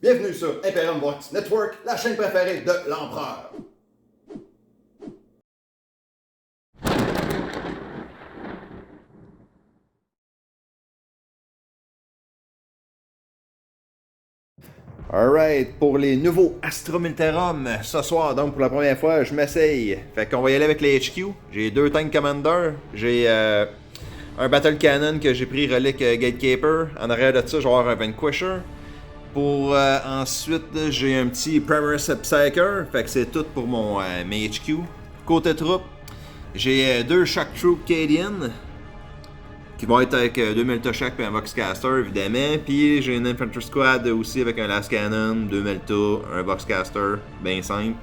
Bienvenue sur Imperium Vox Network, la chaîne préférée de l'Empereur. Alright, pour les nouveaux Astra Militarum, ce soir, donc pour la première fois, je m'essaye. Fait qu'on va y aller avec les HQ. J'ai deux Tank Commander, j'ai un Battle Cannon que j'ai pris relique Gatekeeper. En arrière de ça, je vais avoir un Vanquisher. Pour ensuite, j'ai un petit Primaris Psyker, fait que c'est tout pour mes HQ. Côté troupe, j'ai deux Shock Troop Cadian, qui vont être avec 2000 chaque et un Voxcaster évidemment. Puis j'ai une Infantry Squad aussi avec un Last Cannon, 2 Melta, un Voxcaster, bien simple.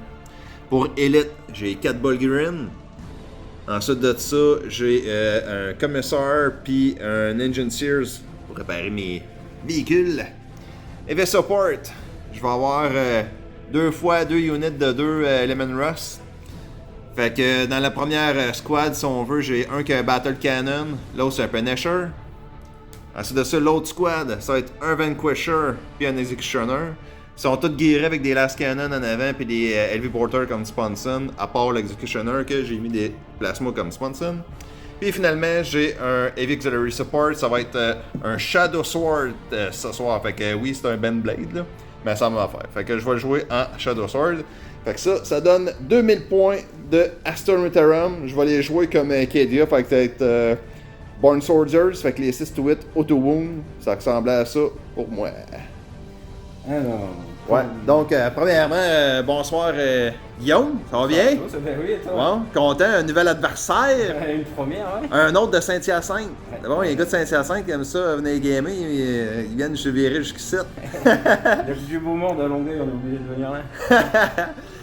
Pour Elite, j'ai 4 Bulgarian. Ensuite de ça, j'ai un Commissar puis un Engine Sears pour réparer mes véhicules. EV Support, je vais avoir 2 fois 2 units de 2 Lemon Rust. Fait que dans la première squad, si on veut, j'ai un qui a un Battle Cannon, l'autre c'est un Punisher. Ensuite de ça, l'autre squad, ça va être un Vanquisher puis un Executioner. Ils sont tous guéris avec des Last Cannon en avant puis des LV Porter comme Sponson, à part l'Executioner que j'ai mis des plasmas comme Sponson. Puis finalement, j'ai un Heavy Auxiliary Support, ça va être un Shadow Sword ce soir. Fait que oui, c'est un Ben Blade là, mais ça va faire. Fait que je vais jouer en Shadow Sword. Fait que ça donne 2000 points de Astra Militarum. Je vais les jouer comme Cadia, fait que ça va être Born Soldiers, fait que les 6-8 Auto Wound, ça ressemblait à ça pour moi. Alors. Ouais, donc premièrement, bonsoir Guillaume, ça va bien? Ça va, oui, et toi? Bon, content, un nouvel adversaire. Une première, ouais. Un autre de Saint-Hyacinthe. Ouais. Bon, les gars de Saint-Hyacinthe qui aiment ça, venez gamer, ils viennent se virer jusqu'ici. Il y a du beau monde à Longueuil, on est obligé de venir là.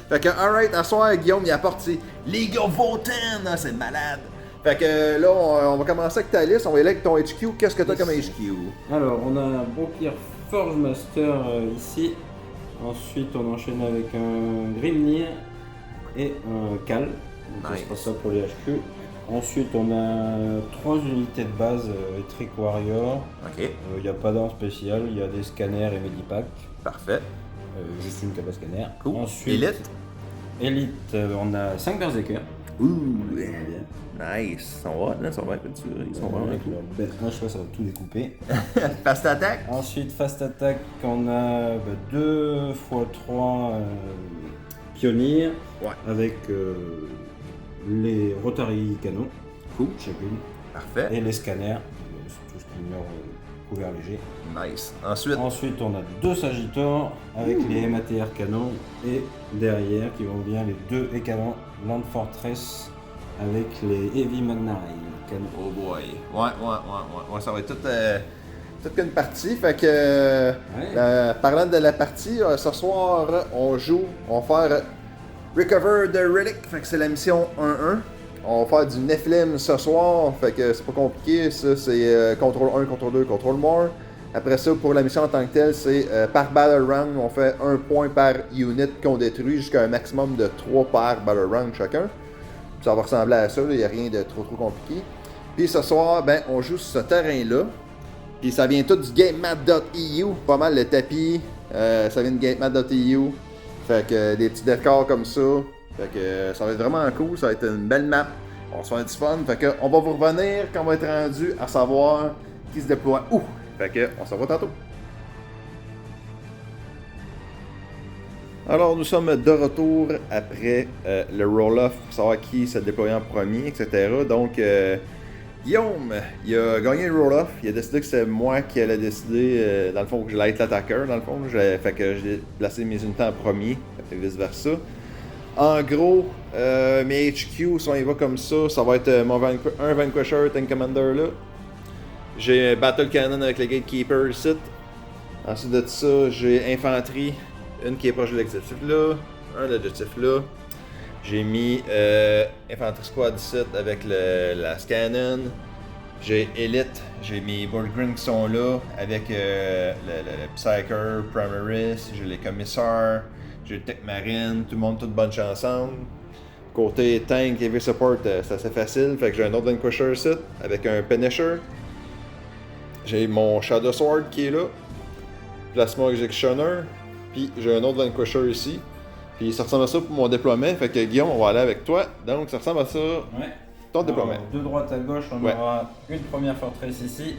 Fait que, alright, à soir, Guillaume, il apporte ses League of Votan, c'est malade. Fait que là, on va commencer avec ta liste, on va y aller avec ton HQ. Qu'est-ce que t'as comme HQ? Alors, on a un Bronkyr Forge Master ici. Ensuite, on enchaîne avec un Grimnir et un Cal. Donc, nice. Ça sera ça pour les HQ. Ensuite, on a 3 unités de base Trick Warrior. Ok. Il n'y a pas d'arme spéciale, il y a des scanners et Medipack. Parfait. J'estime qu'il n'y a pas de scanner. Cool. Ensuite, Elite, on a 5 Berserkers. Ouh, Bien. nice. Ils sont hot, là, ils sont bien petits. Ils sont vraiment Avec cool. leur bête. Moi, je crois que ça va tout découper. Fast attack. Ensuite, Fast Attack, on a 2 x 3 pionniers Ouais. avec les Rotary canons, Cool. chacune, Parfait. et les scanners, c'est tout ce qui ignore couvert léger. Nice. Ensuite, Ensuite, on a 2 Sagittors avec les MATR canons et derrière qui vont bien les 2 Écalants Land Fortress avec les Heavy Magna Rail canons. oh boy. Ouais, ça va être toute une partie. Fait que, parlant de la partie, ce soir, on va faire Recover the Relic. Fait que c'est la mission 1-1. On va faire du Nephilim ce soir. Fait que c'est pas compliqué. Ça, c'est contrôle 1, contrôle 2, contrôle more. Après ça, pour la mission en tant que telle, c'est par Battle Round, on fait 1 point par unit qu'on détruit jusqu'à un maximum de 3 par Battle Round chacun. Ça va ressembler à ça, il n'y a rien de trop compliqué. Puis ce soir, ben, on joue sur ce terrain-là. Puis ça vient tout du GameMap.eu, pas mal le tapis, ça vient de GameMap.eu. Fait que des petits décors comme ça. Fait que ça va être vraiment cool, ça va être une belle map. On va se faire du fun. Fait que on va vous revenir quand on va être rendu à savoir qui se déploie où. Fait que on se revoit tantôt. Alors nous sommes de retour après le roll-off pour savoir qui se déploie en premier, etc. Donc Guillaume, il a gagné le roll-off, il a décidé que c'est moi qui allais décider, dans le fond, que j'allais être l'attaqueur, dans le fond. Fait que j'ai placé mes unités en premier, et vice-versa. En gros, mes HQ, si on y va comme ça va être un Vanquisher Tank Commander là. J'ai un Battle Cannon avec le Gatekeeper ici. Ensuite de ça, j'ai Infanterie, une qui est proche de l'objectif là, un de l'objectif là. J'ai mis Infanterie Squad ici avec la Cannon. J'ai Elite, j'ai mes Bulgarian qui sont là avec le Psyker, Primaris, j'ai les Commissars, j'ai le Tech Marine, tout le monde, toute bonne chance ensemble. Côté Tank, Heavy Support, c'est assez facile, fait que j'ai un autre Vanquisher ici avec un Punisher. j'ai mon Shadow Sword qui est là, Plasma Executioner, puis j'ai un autre Vanquisher ici. Puis ça ressemble à ça pour mon déploiement, fait que Guillaume, on va aller avec toi. Donc ça ressemble à ça, ton déploiement. De droite à gauche, on aura une première forteresse ici,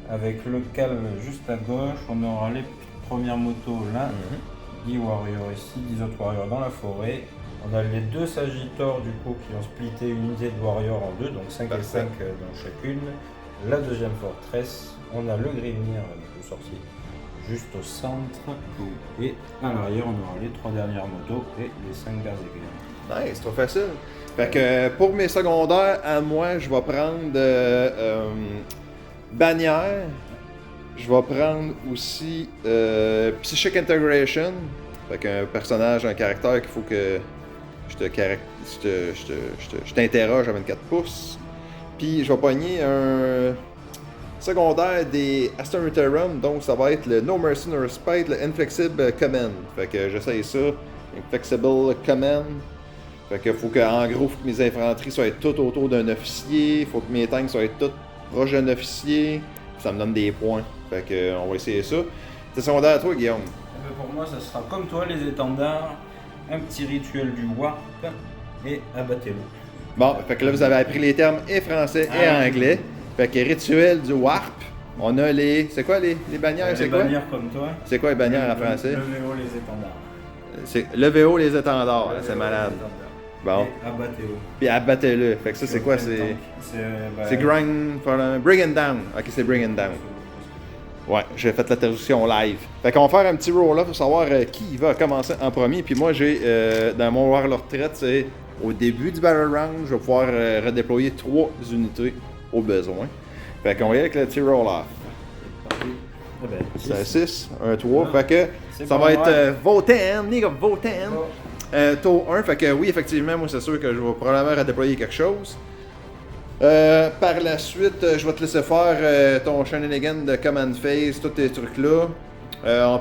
avec le Cal juste à gauche, on aura les premières motos là, 10 warriors ici, 10 autres warriors dans la forêt. On a les 2 Sagittors du coup qui ont splitté une unité de warriors en 2, donc 5 et 5 dans chacune. La deuxième forteresse, on a le Grimnir, le sorcier, juste au centre. Et à l'arrière, on aura les 3 dernières motos et les 5 berserkers. Nice, trop facile. Fait que pour mes secondaires, à moi, je vais prendre Bannière. Je vais prendre aussi Psychic Integration. Fait qu'un personnage, un caractère qu'il faut que je t'interroge à 24 pouces. Puis je vais pogner un secondaire des Astrometerum, donc ça va être le No Mercy No Respite, le Inflexible Command. Fait que j'essaye ça, Inflexible Command. Fait que faut que, en gros, faut que mes infanteries soient toutes autour d'un officier, faut que mes tanks soient toutes proches d'un officier, ça me donne des points. Fait que on va essayer ça. T'es secondaire à toi, Guillaume? Pour moi, ça sera comme toi, les étendards, un petit rituel du warp et abattez-le. Bon, fait que là, vous avez appris les termes et français et anglais. Fait que rituel du warp, on a les... C'est quoi les bannières? C'est quoi? Les bannières comme toi. C'est quoi les bannières en français? Levez haut les étendards. C'est levez haut les étendards, c'est malade. Bon. Et abattez-le. Puis abattez-le. Fait que ça, c'est quoi? C'est grind for bring it down. Ok, c'est bring it down. Ouais, j'ai fait la traduction live. Fait qu'on va faire un petit roll-up pour savoir qui va commencer en premier. Puis moi, j'ai dans mon Warlord Retraite, c'est au début du Battle Round, je vais pouvoir redéployer 3 unités au besoin. Fait qu'on va y aller avec le petit roll-off. C'est un 6, un 3. Fait que ça va être Votan, League of Votan. Tour 1. Fait que oui, effectivement, moi, c'est sûr que je vais probablement redéployer quelque chose. Par la suite, je vais te laisser faire ton shenanigan de command phase, tous tes trucs là.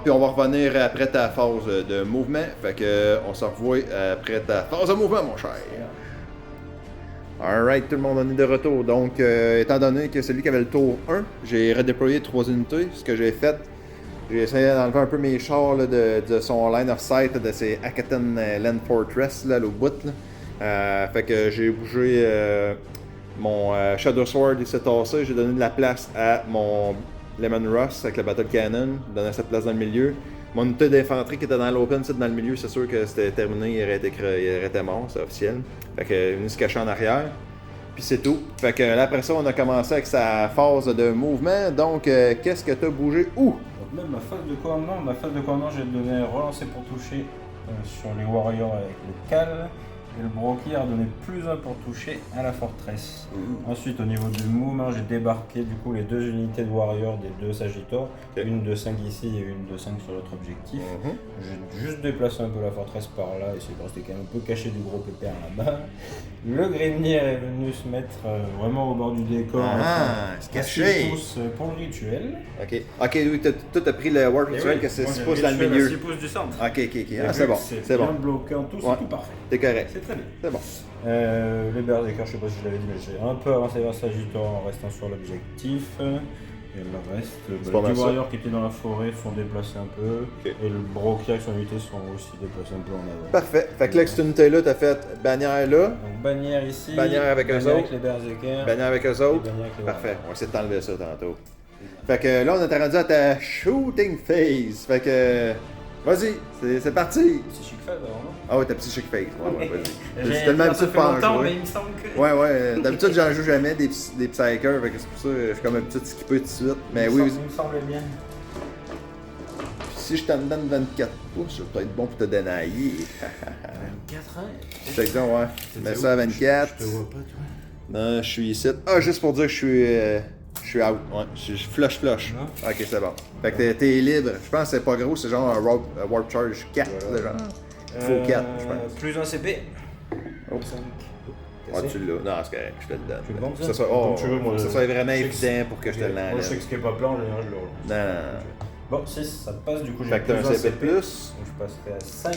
Puis on va revenir après ta phase de mouvement. Fait que on se revoit après ta phase de mouvement, mon cher. Alright, tout le monde en est de retour. Donc, étant donné que c'est lui qui avait le tour 1, j'ai redéployé 3 unités. Ce que j'ai fait, j'ai essayé d'enlever un peu mes chars là, de son line of sight de ses Akaten Land Fortress là, au bout. Fait que j'ai bougé mon Shadow Sword, il s'est tassé. J'ai donné de la place à mon Lemon Rust avec le Battle Cannon. J'ai donné cette place dans le milieu. Mon unité d'infanterie qui était dans l'open, c'est dans le milieu, c'est sûr que c'était terminé, il aurait été mort, c'est officiel. Fait que il est venu se cacher en arrière. Puis c'est tout. Fait que là, après ça, on a commencé avec sa phase de mouvement. Donc, qu'est-ce que t'as bougé où? Donc, même ma phase de commandement, j'ai donné relancer pour toucher sur les warriors avec le cal. Et le broquier a donné +1 pour toucher à la forteresse. Ensuite, au niveau du mouvement, j'ai débarqué du coup les 2 unités de warriors des 2 Sagittors, une de 5 ici et une de 5 sur l'autre objectif. J'ai juste déplacé un peu la forteresse par là, et c'est resté quand même un peu caché du gros pépère là-bas. Le Grimnir est venu se mettre vraiment au bord du décor. C'est caché! Pour le rituel. Ok, oui, toi t'as pris le Warp Rituel que c'est 6 pouces dans le milieu. 6 pouces du centre. Ok. Ah, c'est bon. C'est bon. Bien bloqué en tout, c'est tout parfait. C'est correct. C'est très bien. C'est bon. Les berserkers, je sais pas si je l'avais dit, mais j'ai un peu avancé vers Sagittarius en restant sur l'objectif. Et le reste, les warriors qui étaient dans la forêt sont déplacés un peu. Et le broquier avec son unité sont aussi déplacés un peu en avant. Parfait. Fait que là, cette unité-là, t'as fait bannière là. Donc bannière ici. Bannière avec eux autres. Avec les berserkers. Bannière avec eux autres. Parfait. On va essayer de t'enlever ça tantôt. Fait que là, on est rendu à ta shooting phase. Fait que. Vas-y, c'est parti! Petit chic phase avant, non? Ah ouais, ta petite chic phase. Ouais, vas-y. J'ai tellement habitué pas en jouer. mais il me semble que... Ouais. D'habitude, j'en joue jamais des psychers, fait que c'est pour ça que je suis comme un petit skipper tout de suite. Mais oui, il me semblait bien. Si je t'en donne 24 pouces, ça peut être bon pour te dénailler. 24 ans? C'est ça, ouais. Mets ça à 24. Je te vois pas, toi. Non, je suis ici. Ah, juste pour dire que je suis out. Ouais, je suis flush. Ok, c'est bon. Fait que t'es libre. Je pense que c'est pas gros, c'est genre un Warp Charge 4, voilà. Genre. Il faut 4, je pense. Plus un CP. Oh. 5. Ah, tu l'as. Non, c'est correct, je te le donne. Tu le vends, ça? Ça soit vraiment évident pour que je te l'enlève. Moi, je sais que ce qui est pas plein, je le relance. Non. Bon, 6, ça passe, du coup j'ai fait que t'as un CP+. Donc je passerai à 5.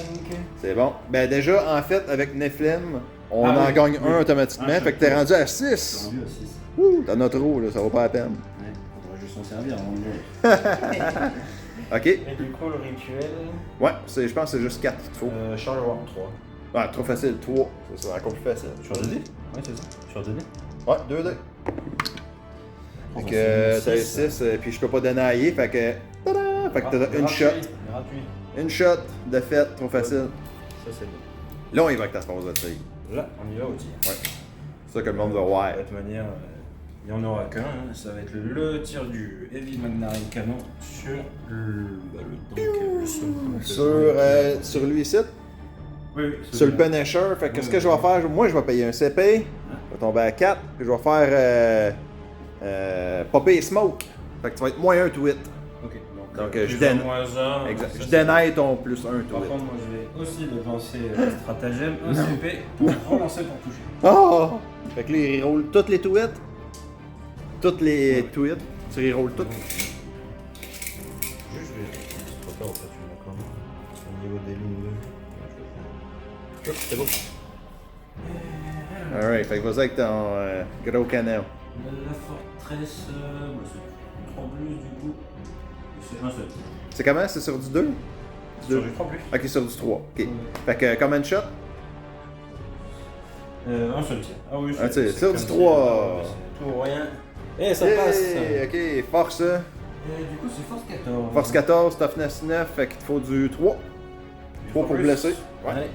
C'est bon. Ben déjà, en fait, avec Nephilim, on en gagne un automatiquement. Fait que t'es rendu à 6. Rendu à 6. T'en as trop, là, ça vaut pas la peine. Ouais, faudrait juste s'en servir avant de mourir. Ok. Et du coup, le rituel. Ouais, je pense que c'est juste 4 qu'il te faut. Charleroi, 3. Ouais, trop facile, 3. C'est encore plus facile. Sur 2 dés? Ouais, c'est ça. Sur 2 dés? Ouais, 2 dés. Fait que t'as 6, puis je peux pas donner à Aïe, fait que. Tada! Fait que t'as une shot. Gratuit. Une shot de fête, trop facile. Ça, c'est bon. Là, on y va avec ta phase de tir. Là, on y va au tir. Ouais. C'est ça que le monde va voir. De toute manière, il n'y en aura qu'un. Hein. Ça va être le tir du Heavy Magnary Cannon sur le tank. Sur lui ici, Oui, sur le Punisher. Fait que qu'est-ce que je vais faire? Moi, je vais payer un CP. Je vais tomber à 4. Puis je vais faire Popper Smoke. Fait que tu vas être moins 1 to hit. Ok. Donc plus je un, dénaille. moins un. Exact. Je dénaille ton plus 1 to Par hit. contre, moi, je vais aussi dépenser un stratagème, un CP, pour relancer pour toucher. Oh! Fait que là, il reroll toutes les to hit. Toutes les to hit. Tu rerolls toutes. Juste, c'est trop tard en fait, tu m'accordes. Au niveau des lignes. C'est bon. Alright, fait que vas-y avec ton gros canon. La forteresse, c'est 3 plus du coup. C'est un seul. C'est comment? C'est sur du 2? Sur du 3 plus. Ok, sur du 3. Ok. Fait que command shot? Un seul tir. Ah oui, c'est sur du 3. C'est tout ou rien. Et ça Yeah, passe. Ok, force. Du coup, c'est force 14. Force 14, toughness 9, fait qu'il te faut du 3. 3 pour blesser. Ouais. Allez.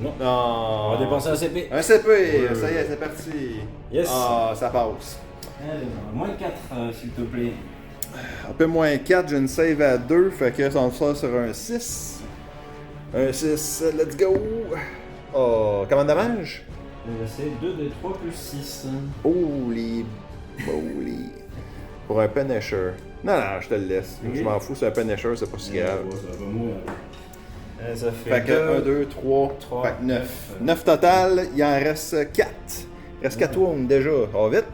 Non. Non. On va dépenser un CP. Un CP, ça y est, c'est parti. Yes. Ah, ça passe. Allez, moins 4, s'il te plaît. Un peu moins 4, j'ai une save à 2, fait que ça sort sur un 6. Un 6, let's go. Oh, comment de dommage? C'est 2 des 3 plus 6. Holy moly. Pour un Punisher. Non, non, je te le laisse. Okay. Je m'en fous, c'est un Punisher, c'est pas si grave. Ça va mourir. Ça Fait que 1, 2, 3, fait que 9. 9 total, il en reste 4. Il reste 4 wounds déjà. On va vite.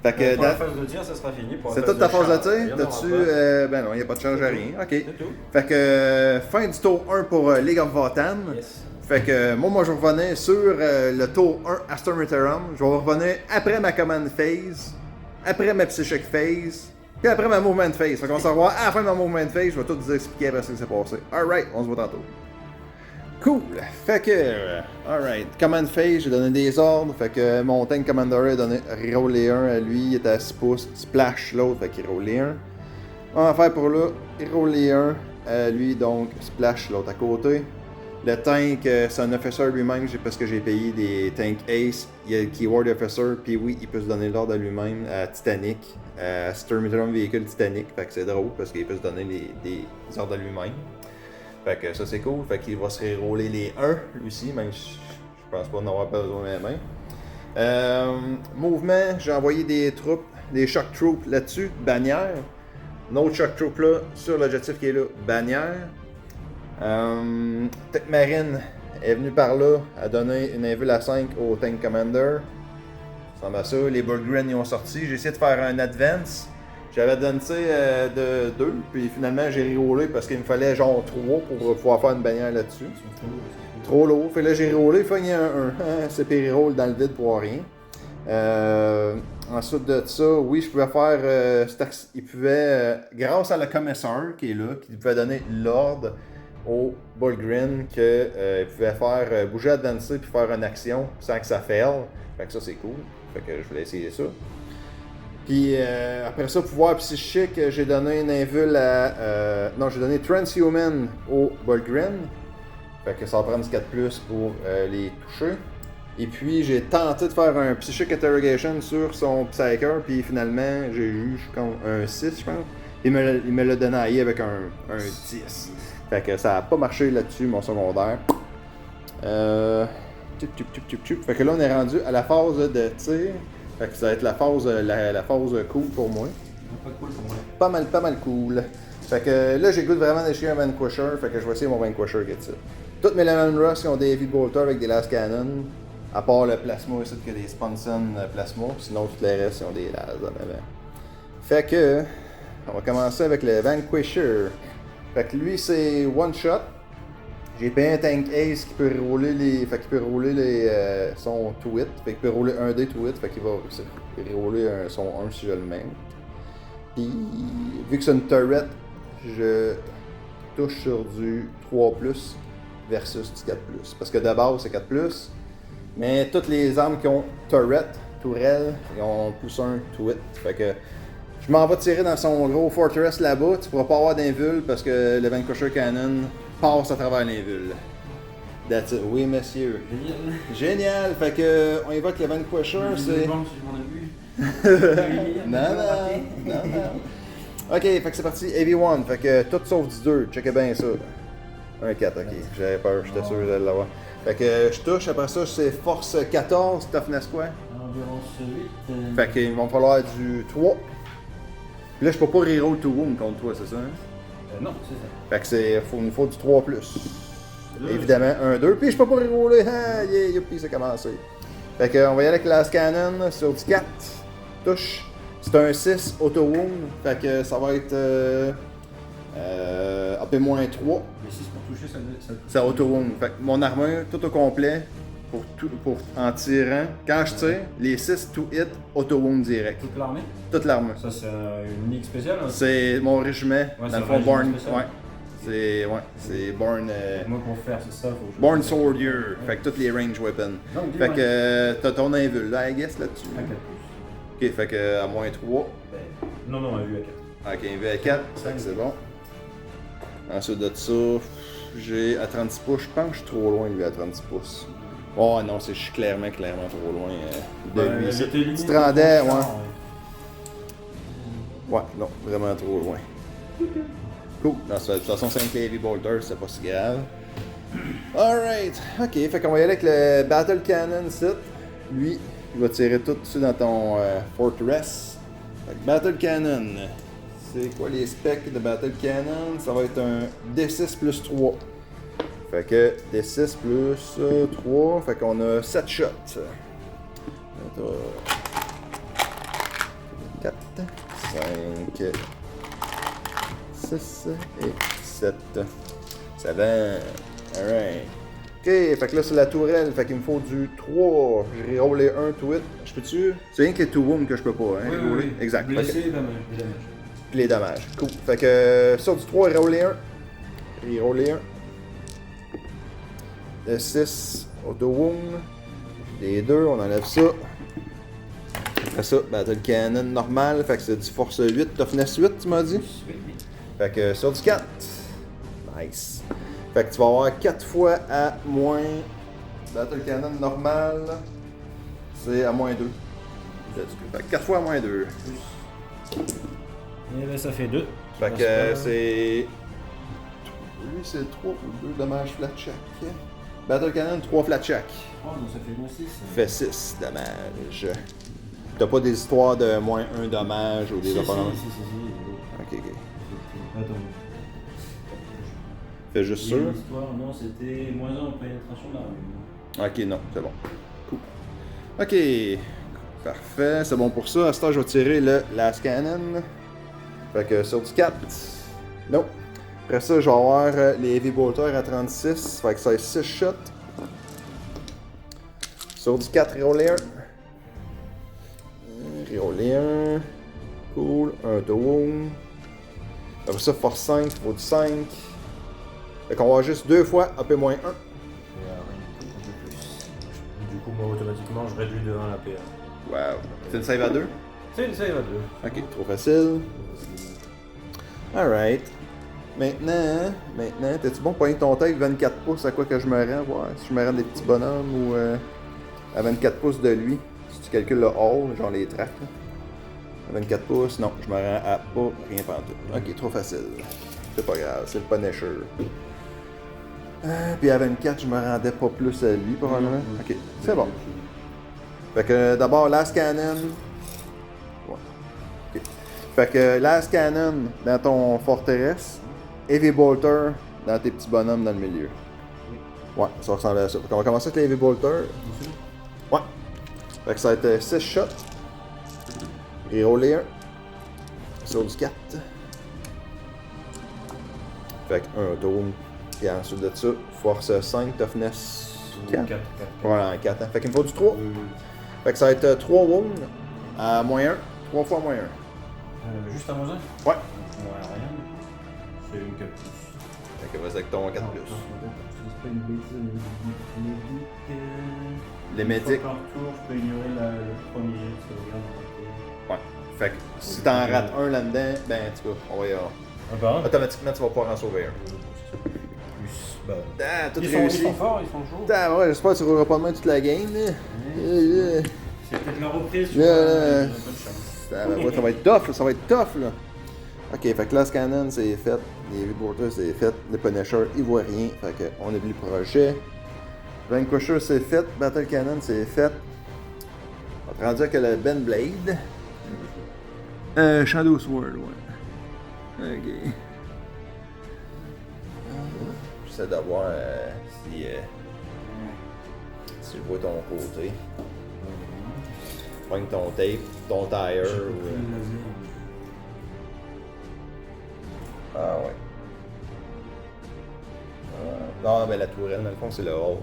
Fait que pour la phase de tir, ça sera fini. C'est toute ta phase de tir? T'as-tu. Ben non, il n'y a pas de change à rien. Ok. C'est tout. Fait que fin du tour 1 pour League of Votan. Yes. Fait que moi je vais revenir sur le tour 1 à Stormiterum. Je vais revenir après ma command phase, après ma psychic phase, puis après ma movement phase. Fait qu'on va savoir à la fin de ma movement phase, je vais tout vous expliquer après ce qui s'est passé. Alright, on se voit tantôt. Cool. Fait que, alright, command phase, j'ai donné des ordres. Fait que mon tank commander a donné reroll les 1 à lui, il était à 6 pouces, splash l'autre, fait qu'il roll les 1. On va faire pour là, il roll les 1 à lui, donc splash l'autre à côté. Le tank, c'est un officer lui-même, parce que j'ai payé des tanks Ace. Il y a le keyword officer, puis oui, il peut se donner l'ordre à lui-même, à Titanic, à Stormiterum véhicule Titanic. Fait que c'est drôle, parce qu'il peut se donner des ordres à lui-même. Fait que ça c'est cool, fait qu'il va se reroller les 1, lui aussi, même si je pense pas en avoir besoin même. Mouvement, j'ai envoyé des troupes, des shock troops là-dessus, bannière. Un autre shock troop là, sur l'objectif qui est là, bannière. Tech Marine est venue par là, a donné une invule à 5 au Tank Commander. Ça ressemble à ça. Les Bulgren y ont sorti. J'ai essayé de faire un advance. J'avais donné de 2, puis finalement j'ai rerollé parce qu'il me fallait genre 3 pour pouvoir faire une bannière là-dessus. Trop lourd. Fait là j'ai rerollé, il y a un CP reroll dans le vide pour rien. Ensuite de ça, oui, je pouvais faire. Il pouvait, grâce à le commissaire qui est là, qui pouvait donner l'ordre au Bulgren qu'il pouvait faire bouger Advancer puis faire une action sans que ça faille. Fait que ça c'est cool. Fait que je voulais essayer ça. Puis après ça, pouvoir psychique, j'ai donné une invule à. Non, j'ai donné Transhuman au Bulgren. Fait que ça va prendre 4+ pour les toucher. Et puis j'ai tenté de faire un Psychic Interrogation sur son Psyker, puis finalement j'ai eu un 6, je pense. Il me l'a donné à I avec un 10. Fait que ça a pas marché là-dessus, mon secondaire. Fait que là on est rendu à la phase de tir. Fait que ça va être la phase cool pour moi. Pas cool pour moi. Pas mal cool. Fait que là j'ai goût vraiment d'échouer un Vanquisher, fait que je vais essayer mon Vanquisher qui est ça. Toutes mes Lemon Rust qui ont des Heavy Bolter avec des Las Cannon, à part le Plasma ici qui a des Sponson Plasma, sinon toutes les restes ils ont des Las en avant. Fait que on va commencer avec le Vanquisher. Fait que lui c'est one shot. J'ai payé un Tank Ace qui peut rouler les. Fait qu'il peut rouler son to hit. Fait qu'il peut rouler un dé to hit. Fait qu'il va rouler son 1 si je le mets. Puis, vu que c'est une turret, je touche sur du 3 versus du 4 parce que de base c'est 4 mais toutes les armes qui ont tourelle, ils ont plus un to hit. Fait que je m'en vais tirer dans son gros fortress là-bas. Tu pourras pas avoir d'invul parce que le Vanquisher Cannon passe à travers l'invul. That's it. Oui, monsieur. Génial. Fait que on évoque le Vanquisher, c'est. Non. Ok, fait que c'est parti. AV1. Fait que tout sauf du 2. Checkez bien ça. Un 4, ok. J'avais peur, j'étais sûr d'aller l'avoir. Fait que je touche, après ça c'est force 14, toughness quoi? Environ 8. Fait qu'il va me falloir du 3. Puis là je peux pas reroll to wound contre toi, c'est ça? Hein? Non, c'est ça. Fait que il nous faut du 3 Évidemment, 1, 2. Puis je peux pas reroller. Ah, yeah, youpi, c'est commencé. Fait que on va y aller avec Last Cannon sur du 4. Touche. C'est un 6 auto-wound. Fait que ça va être AP-3. Mais 6 pour toucher, ça touche. C'est auto-wound. Fait que mon armure, tout au complet, en tirant, quand je tire, les 6 to hit, auto-wound direct. Toute l'armée? Toute l'armure. Ça, c'est une unique spéciale? Hein? C'est mon régiment. Ouais, dans le fond, Born. Spécial. C'est Born. Moi, pour faire c'est ça, faut que je. Born Soldier. Ouais. Fait que toutes les range weapons. Donc, fait que t'as ton invul là, I guess, là-dessus. À 4 Ok, fait que à moins 3. Non, à vue à 4. Ok, invul à 4, fait que c'est bon. Ensuite de ça, j'ai à 36 pouces. Je pense que je suis trop loin, lui, à 36 pouces. Oh non, je suis clairement trop loin de lui. Tu te rendais, ouais. Ouais, non, vraiment trop loin. Cool. De toute façon, c'est un Heavy Bolter, c'est pas si grave. Alright. Ok, fait qu'on va y aller avec le Battle Cannon sit. Lui, il va tirer tout dessus dans ton Fortress. Fait que Battle Cannon. C'est quoi les specs de Battle Cannon? Ça va être un D6 plus 3. Fait que D6 plus 3. Fait qu'on a 7 shots. 4, 5, 6 et 7. Ça va. Alright. Ok, fait que là c'est la tourelle, fait qu'il me faut du 3. J'ai roulé un to hit. Je peux-tu? C'est rien que les to wound que je peux pas, hein? Oui. Exact. Blessé, okay. damage. Les dommages. Cool. Fait que sur du 3, reroller 1. Reroller 1. Le 6, auto wound. Les 2, on enlève ça. Après ça, Battle Cannon normal. Fait que c'est du force 8, toughness 8, tu m'as dit? Fait que sur du 4. Nice. Fait que tu vas avoir 4 fois à moins. Battle Cannon normal. C'est à moins 2. Fait que 4 fois à moins 2. Et là, ça fait 2. Fait que c'est. Lui, c'est 3 ou 2 dommages flat check. Battle Cannon, 3 flat check. Oh, donc ça fait moins 6. Fait 6 dommages. T'as pas des histoires de moins 1 dommage ou des affaires? Si. Ok. Attends. Fais juste sûr. L'histoire, non, c'était moins 1 en pénétration là. Ok, non, c'est bon. Cool. Ok. Parfait, c'est bon pour ça. À ce temps, je vais tirer le Last Cannon. Fait que sur du 4. Non. Après ça, je vais avoir les Heavy Bolter à 36. Fait que ça fait 6 shots. Sur du 4, reroller 1. Reroller 1. Cool. Un to wound. Après ça, force 5, il faut du 5. Fait qu'on va avoir juste 2 fois AP-1. Du coup, moi, automatiquement, je réduis de 1 la PA. Wow. C'est une save à 2? C'est une save à 2. Ok, trop facile. Alright. Maintenant, t'es-tu bon pour pogner ton tête 24 pouces à quoi que je me rends? Voir si je me rends des petits bonhommes ou à 24 pouces de lui. Si tu calcules le haul, genre les tracks. Là. À 24 pouces, non, je me rends à pas rien pantoute. Ok, trop facile. C'est pas grave, c'est le Punisher. Puis à 24, je me rendais pas plus à lui probablement. Ok, c'est bon. Fait que d'abord, Last Cannon. Ouais. Ok. Fait que Last Cannon dans ton forteresse. Heavy Bolter dans tes petits bonhommes dans le milieu. Ouais, ça ressemble à ça. Fait qu'on va commencer avec les Heavy Bolter. Ouais. Fait que ça va être 6 shots. Reroller 1. Sur du 4. Fait que 1 tour. Puis ensuite de ça, force 5, toughness 4. 4. Voilà, 4. Hein. Fait qu'il me faut du 3. Fait que ça va être 3 wounds à moins 1. 3 fois moins 1. Juste à moins 1? Ouais. Moins rien. C'est une 4 plus. Fait que vas-y avec ton 4 plus. C'est pas une bêtise, Les médics. Par tour, je peux ignorer le premier jet de sauvegarde. Ouais. Fait que si t'en rates un là-dedans, ben en tout cas, on va y avoir. Ah bah, Automatiquement, tu vas pouvoir en sauver un. plus. Bah. Ah, tout Ils réussi. sont forts, ils sont chauds. Ah, ouais, j'espère que tu rouleras pas de main toute la game. Là. C'est peut-être la reprise, tu Yeah. vois. Pas de chance. Ouais, ça va être tough, ça va être tough là. Ok, fait que Last Cannon c'est fait, les Heavy Bolters c'est fait, le Punisher il voit rien, fait que on oublie le projet. Vanquisher c'est fait, Battle Cannon c'est fait. On va te rendu avec le Ben Blade. Shadow Sword, ouais. Ok. J'essaie de voir si je vois ton côté. Prends ton tape, ton tire ou. Ah ouais. Non, mais la tourelle, dans le fond, c'est le hall.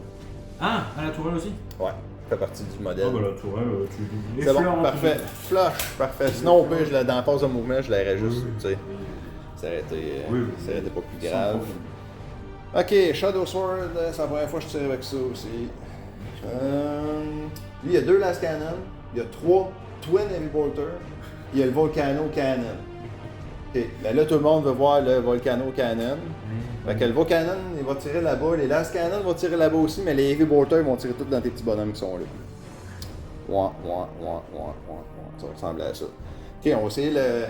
Ah, à la tourelle aussi? Ouais, ça fait partie du modèle. Ah bah la tourelle, tu les C'est bon, fleurs, parfait. Flush, parfait. Sinon, au pire, dans la phase de mouvement, je l'aurais juste, tu sais. Ça aurait été, ça aurait été pas plus grave. Ok, Shadow Sword, c'est la première fois que je tire avec ça aussi. Lui, il y a 2 Last Cannon, il y a 3 Twin Heavy Bolter, il y a le Volcano Cannon. Ok, ben là, tout le monde veut voir le Volcano Cannon. Fait que le Volcano, il va tirer là-bas, les Last Cannon vont tirer là-bas aussi, mais les Heavy Bolter vont tirer tous dans tes petits bonhommes qui sont là. Ouais. Ça ressemble à ça. Ok, on va essayer le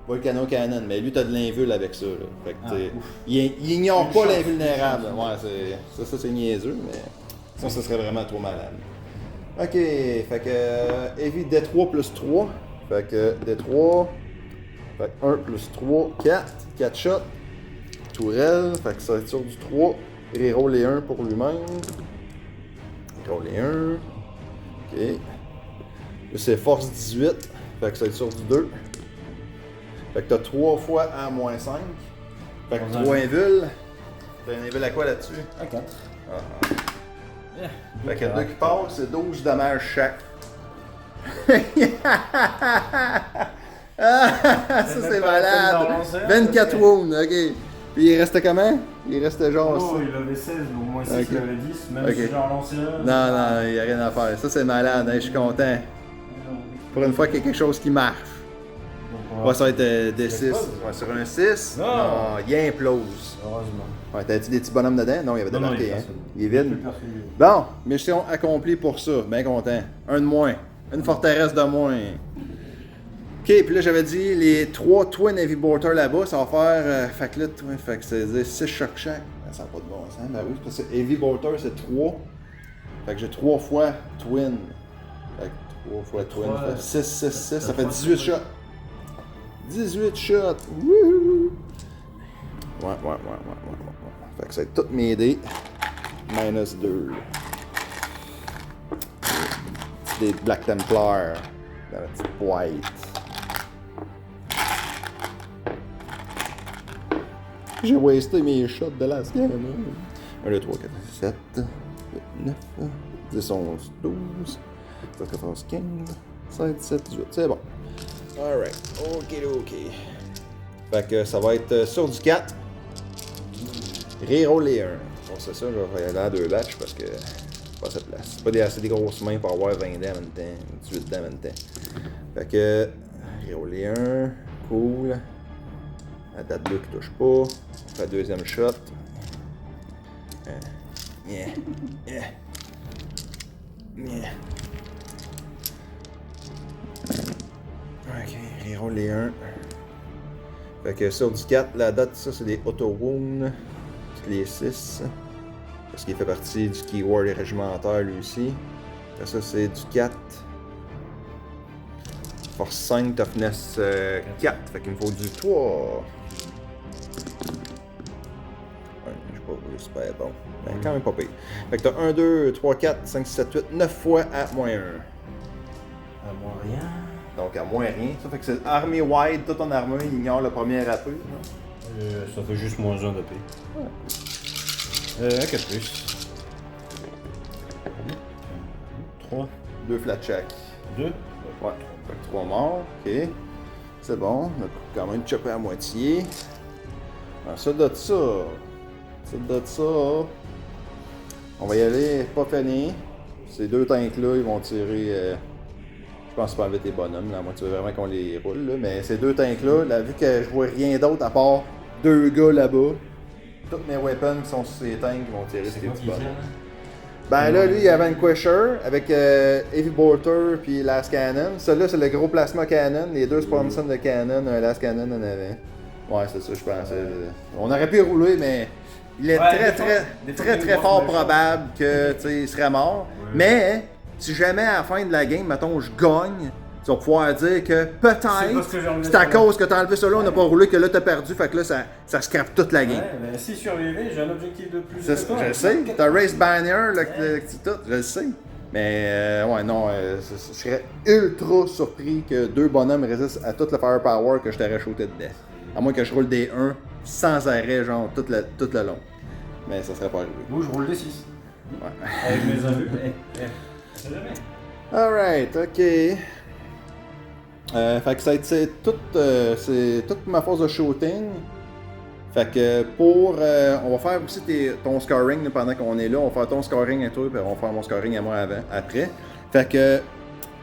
Volcano Cannon, mais lui, t'as de l'invul avec ça. Là. Fait que, il ignore pas l'invulnérable. Ouais, ça c'est niaiseux, mais ça serait vraiment trop malade. Ok, fait que Heavy D3 plus 3. Fait que D3. Fait que 1 plus 3, 4. 4 shots. Tourelle. Fait que ça va être sur du 3. Reroll les 1 pour lui-même. Reroll les 1. Ok. Là, c'est force 18. Fait que ça va être sur du 2. Fait que t'as 3 fois à moins 5. Fait que 3 invuls. T'as un invul à quoi là-dessus? À 4. Yeah. Fait que 2 qui passent, c'est 12 dommages chaque. Ça c'est malade! 24 wounds, ok. Puis il restait comment? Il restait genre. Oh, il avait 16, donc moins 6, il avait 10. Même si j'en lançais un. Non, il n'y a rien à faire. Ça c'est malade, hein, je suis content. Pour une fois qu'il y a quelque chose qui marche. Ouais, ça va être des 6. Ouais, sur un 6, non, il implose. Heureusement. Ouais, t'as-tu des petits bonhommes dedans? Non, il y avait démarqué, hein. Il est vide. Personne. Bon, mission accomplie pour ça. Bien content. Un de moins. Une forteresse de moins. Ok, puis là j'avais dit les 3 Twin Heavy Bolter là-bas, ça va faire. Fait que là, fait que c'est 6 chocs chaque. Ça n'a pas de bon sens. Ben oui, parce que Heavy Bolter c'est 3. Fait que j'ai 3 fois Twin. Fait que 3 fois Twin, fait 6, ça fait 18 shots. 18 shots! Wouhou! Ouais. Fait que ça va être toutes mes dés. Minus 2. Des Black Templar. Dans la petite boîte. J'ai wasté mes shots de la scan. 1, 2, 3, 4, 7, 8, 9, 10, 11, 12, 13, 14, 15, 16, 17, 18. C'est bon. Alright. Ok. Fait que ça va être sur du 4. Reroll les 1. Bon, c'est ça, je vais aller à 2 batchs parce que c'est pas cette place. C'est pas assez des grosses mains pour avoir 20 dents en même temps, 18 dents en même temps. Fait que reroll les 1. Cool. La date 2 qui touche pas. On fait deuxième shot. Yeah. Ok, reroll les 1. Fait que sur du 4, la date, ça c'est des auto-wounds. Toutes les 6. Parce qu'il fait partie du keyword régimentaire lui aussi. Fait ça c'est du 4. Force 5, toughness 4. Fait qu'il me faut du 3. Je sais pas, super bon. Ben, quand même pas pire. Fait que t'as 1, 2, 3, 4, 5, 6, 7, 8, 9 fois à moins 1. À moins rien. Donc à moins rien. Ça fait que c'est armée wide, tout en armure, il ignore le premier rappeur. Ça fait juste moins 1 d'AP. Ouais. 4 plus. 3. 2 flat check. 2. Ouais. Fait que 3 morts. Ok. C'est bon. On a quand même chopé à moitié. Ensuite de ça. On va y aller pas fini. Ces 2 tanks-là, ils vont tirer. Je pense pas enlever tes bonhommes, là. Moi, tu veux vraiment qu'on les roule, là. Mais ces 2 tanks-là, là, vu que je vois rien d'autre à part 2 gars là-bas, tous mes weapons qui sont sur ces tanks vont tirer sur tes petits bonhommes. Ben là, lui, il y a Vanquisher avec Heavy Bolter puis Last Cannon. Celui-là, c'est le gros plasma cannon. Les 2 Sponson de cannon, un Last Cannon en avant. Ouais, c'est ça, je pensais. On aurait pu rouler, mais il est très fort probable que, tu sais, il serait mort. Ouais. Mais, si jamais à la fin de la game, mettons, je gagne, tu vas pouvoir dire que peut-être c'est à cause que t'as enlevé ça là, on n'a pas roulé, que là t'as perdu, fait que là ça scrape toute la game. Ouais, mais si survivez, j'ai un objectif de plus. C'est ça, je sais. T'as Race Banner, tout, je le sais. Mais ouais, non, je serais ultra surpris que 2 bonhommes résistent à tout le firepower que je t'aurais shooté dedans. À moins que je roule des 1 sans arrêt, genre tout le long. Mais ça serait pas arrivé. Moi, je roule des 6. Ouais. Avec mes invus. C'est jamais. Alright, ok. Fait que c'est toute ma force de shooting. Fait que on va faire aussi ton scoring là, pendant qu'on est là. On va faire ton scoring à toi, puis on va faire mon scoring à moi après. Fait que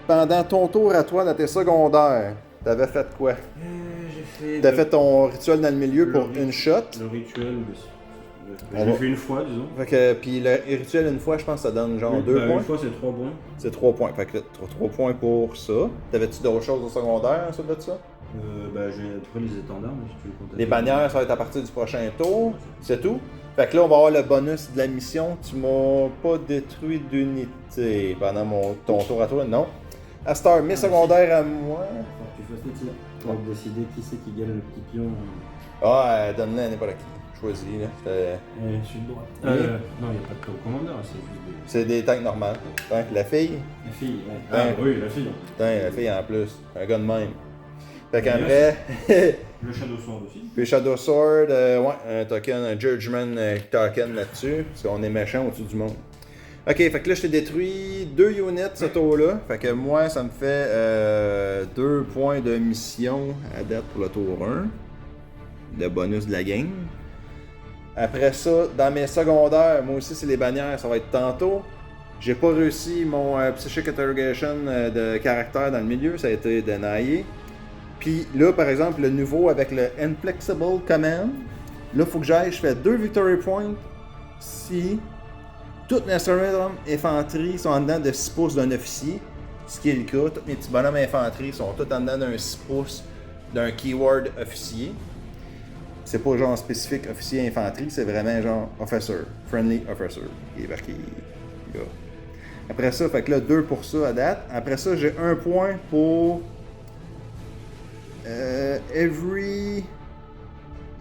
pendant ton tour à toi dans tes secondaires, t'avais fait quoi? T'as fait ton rituel dans le milieu pour une shot. Le rituel, j'ai fait une fois, disons. Fait que, puis le rituel une fois, je pense que ça donne genre 2 points. Une fois, c'est 3 points. C'est 3 points. Fait que 3 points pour ça. T'avais-tu d'autres choses au secondaire ensuite de ça? J'ai trouvé les étendards, mais si tu veux compter. Les bannières, ça va être à partir du prochain tour. C'est tout? Fait que là, on va avoir le bonus de la mission. Tu m'as pas détruit d'unité pendant ton tour à toi, non? À cette heure, mes secondaires à moi. Faut que tu fasses les tirs. Pour décider qui c'est qui gagne le petit pion. Ah, donne-le à n'importe qui. Choisis, là. Je suis de droite. Non, il n'y a pas de top commandeur, c'est juste des. C'est des tanks normales. La fille? La fille, ouais. Oui, la fille. Putain, la fille en plus. Un gars de même. Fait qu'en vrai. Le Shadow Sword aussi. Puis Shadow Sword, ouais, un token, un Judgment token là-dessus. Parce qu'on est méchant au-dessus du monde. Ok, fait que là, je t'ai détruit 2 units ce tour-là. Fait que moi, ça me fait 2 points de mission à date pour le tour 1. Le bonus de la game. Après ça, dans mes secondaires, moi aussi, c'est les bannières, ça va être tantôt. J'ai pas réussi mon Psychic Interrogation de caractère dans le milieu, ça a été dénaillé. Puis là, par exemple, le nouveau avec le Inflexible Command, là, faut que j'aille, je fais 2 Victory Points si toutes mes instruments infanterie sont en dedans de 6 pouces d'un officier, ce qui est le cas. Tous mes petits bonhommes infanterie sont tous en dedans d'un 6 pouces d'un keyword officier. C'est pas genre spécifique officier infanterie, c'est vraiment genre officer, friendly officer, qui est marqué là. Après ça, fait que là, 2 pour ça à date. Après ça, j'ai 1 point pour every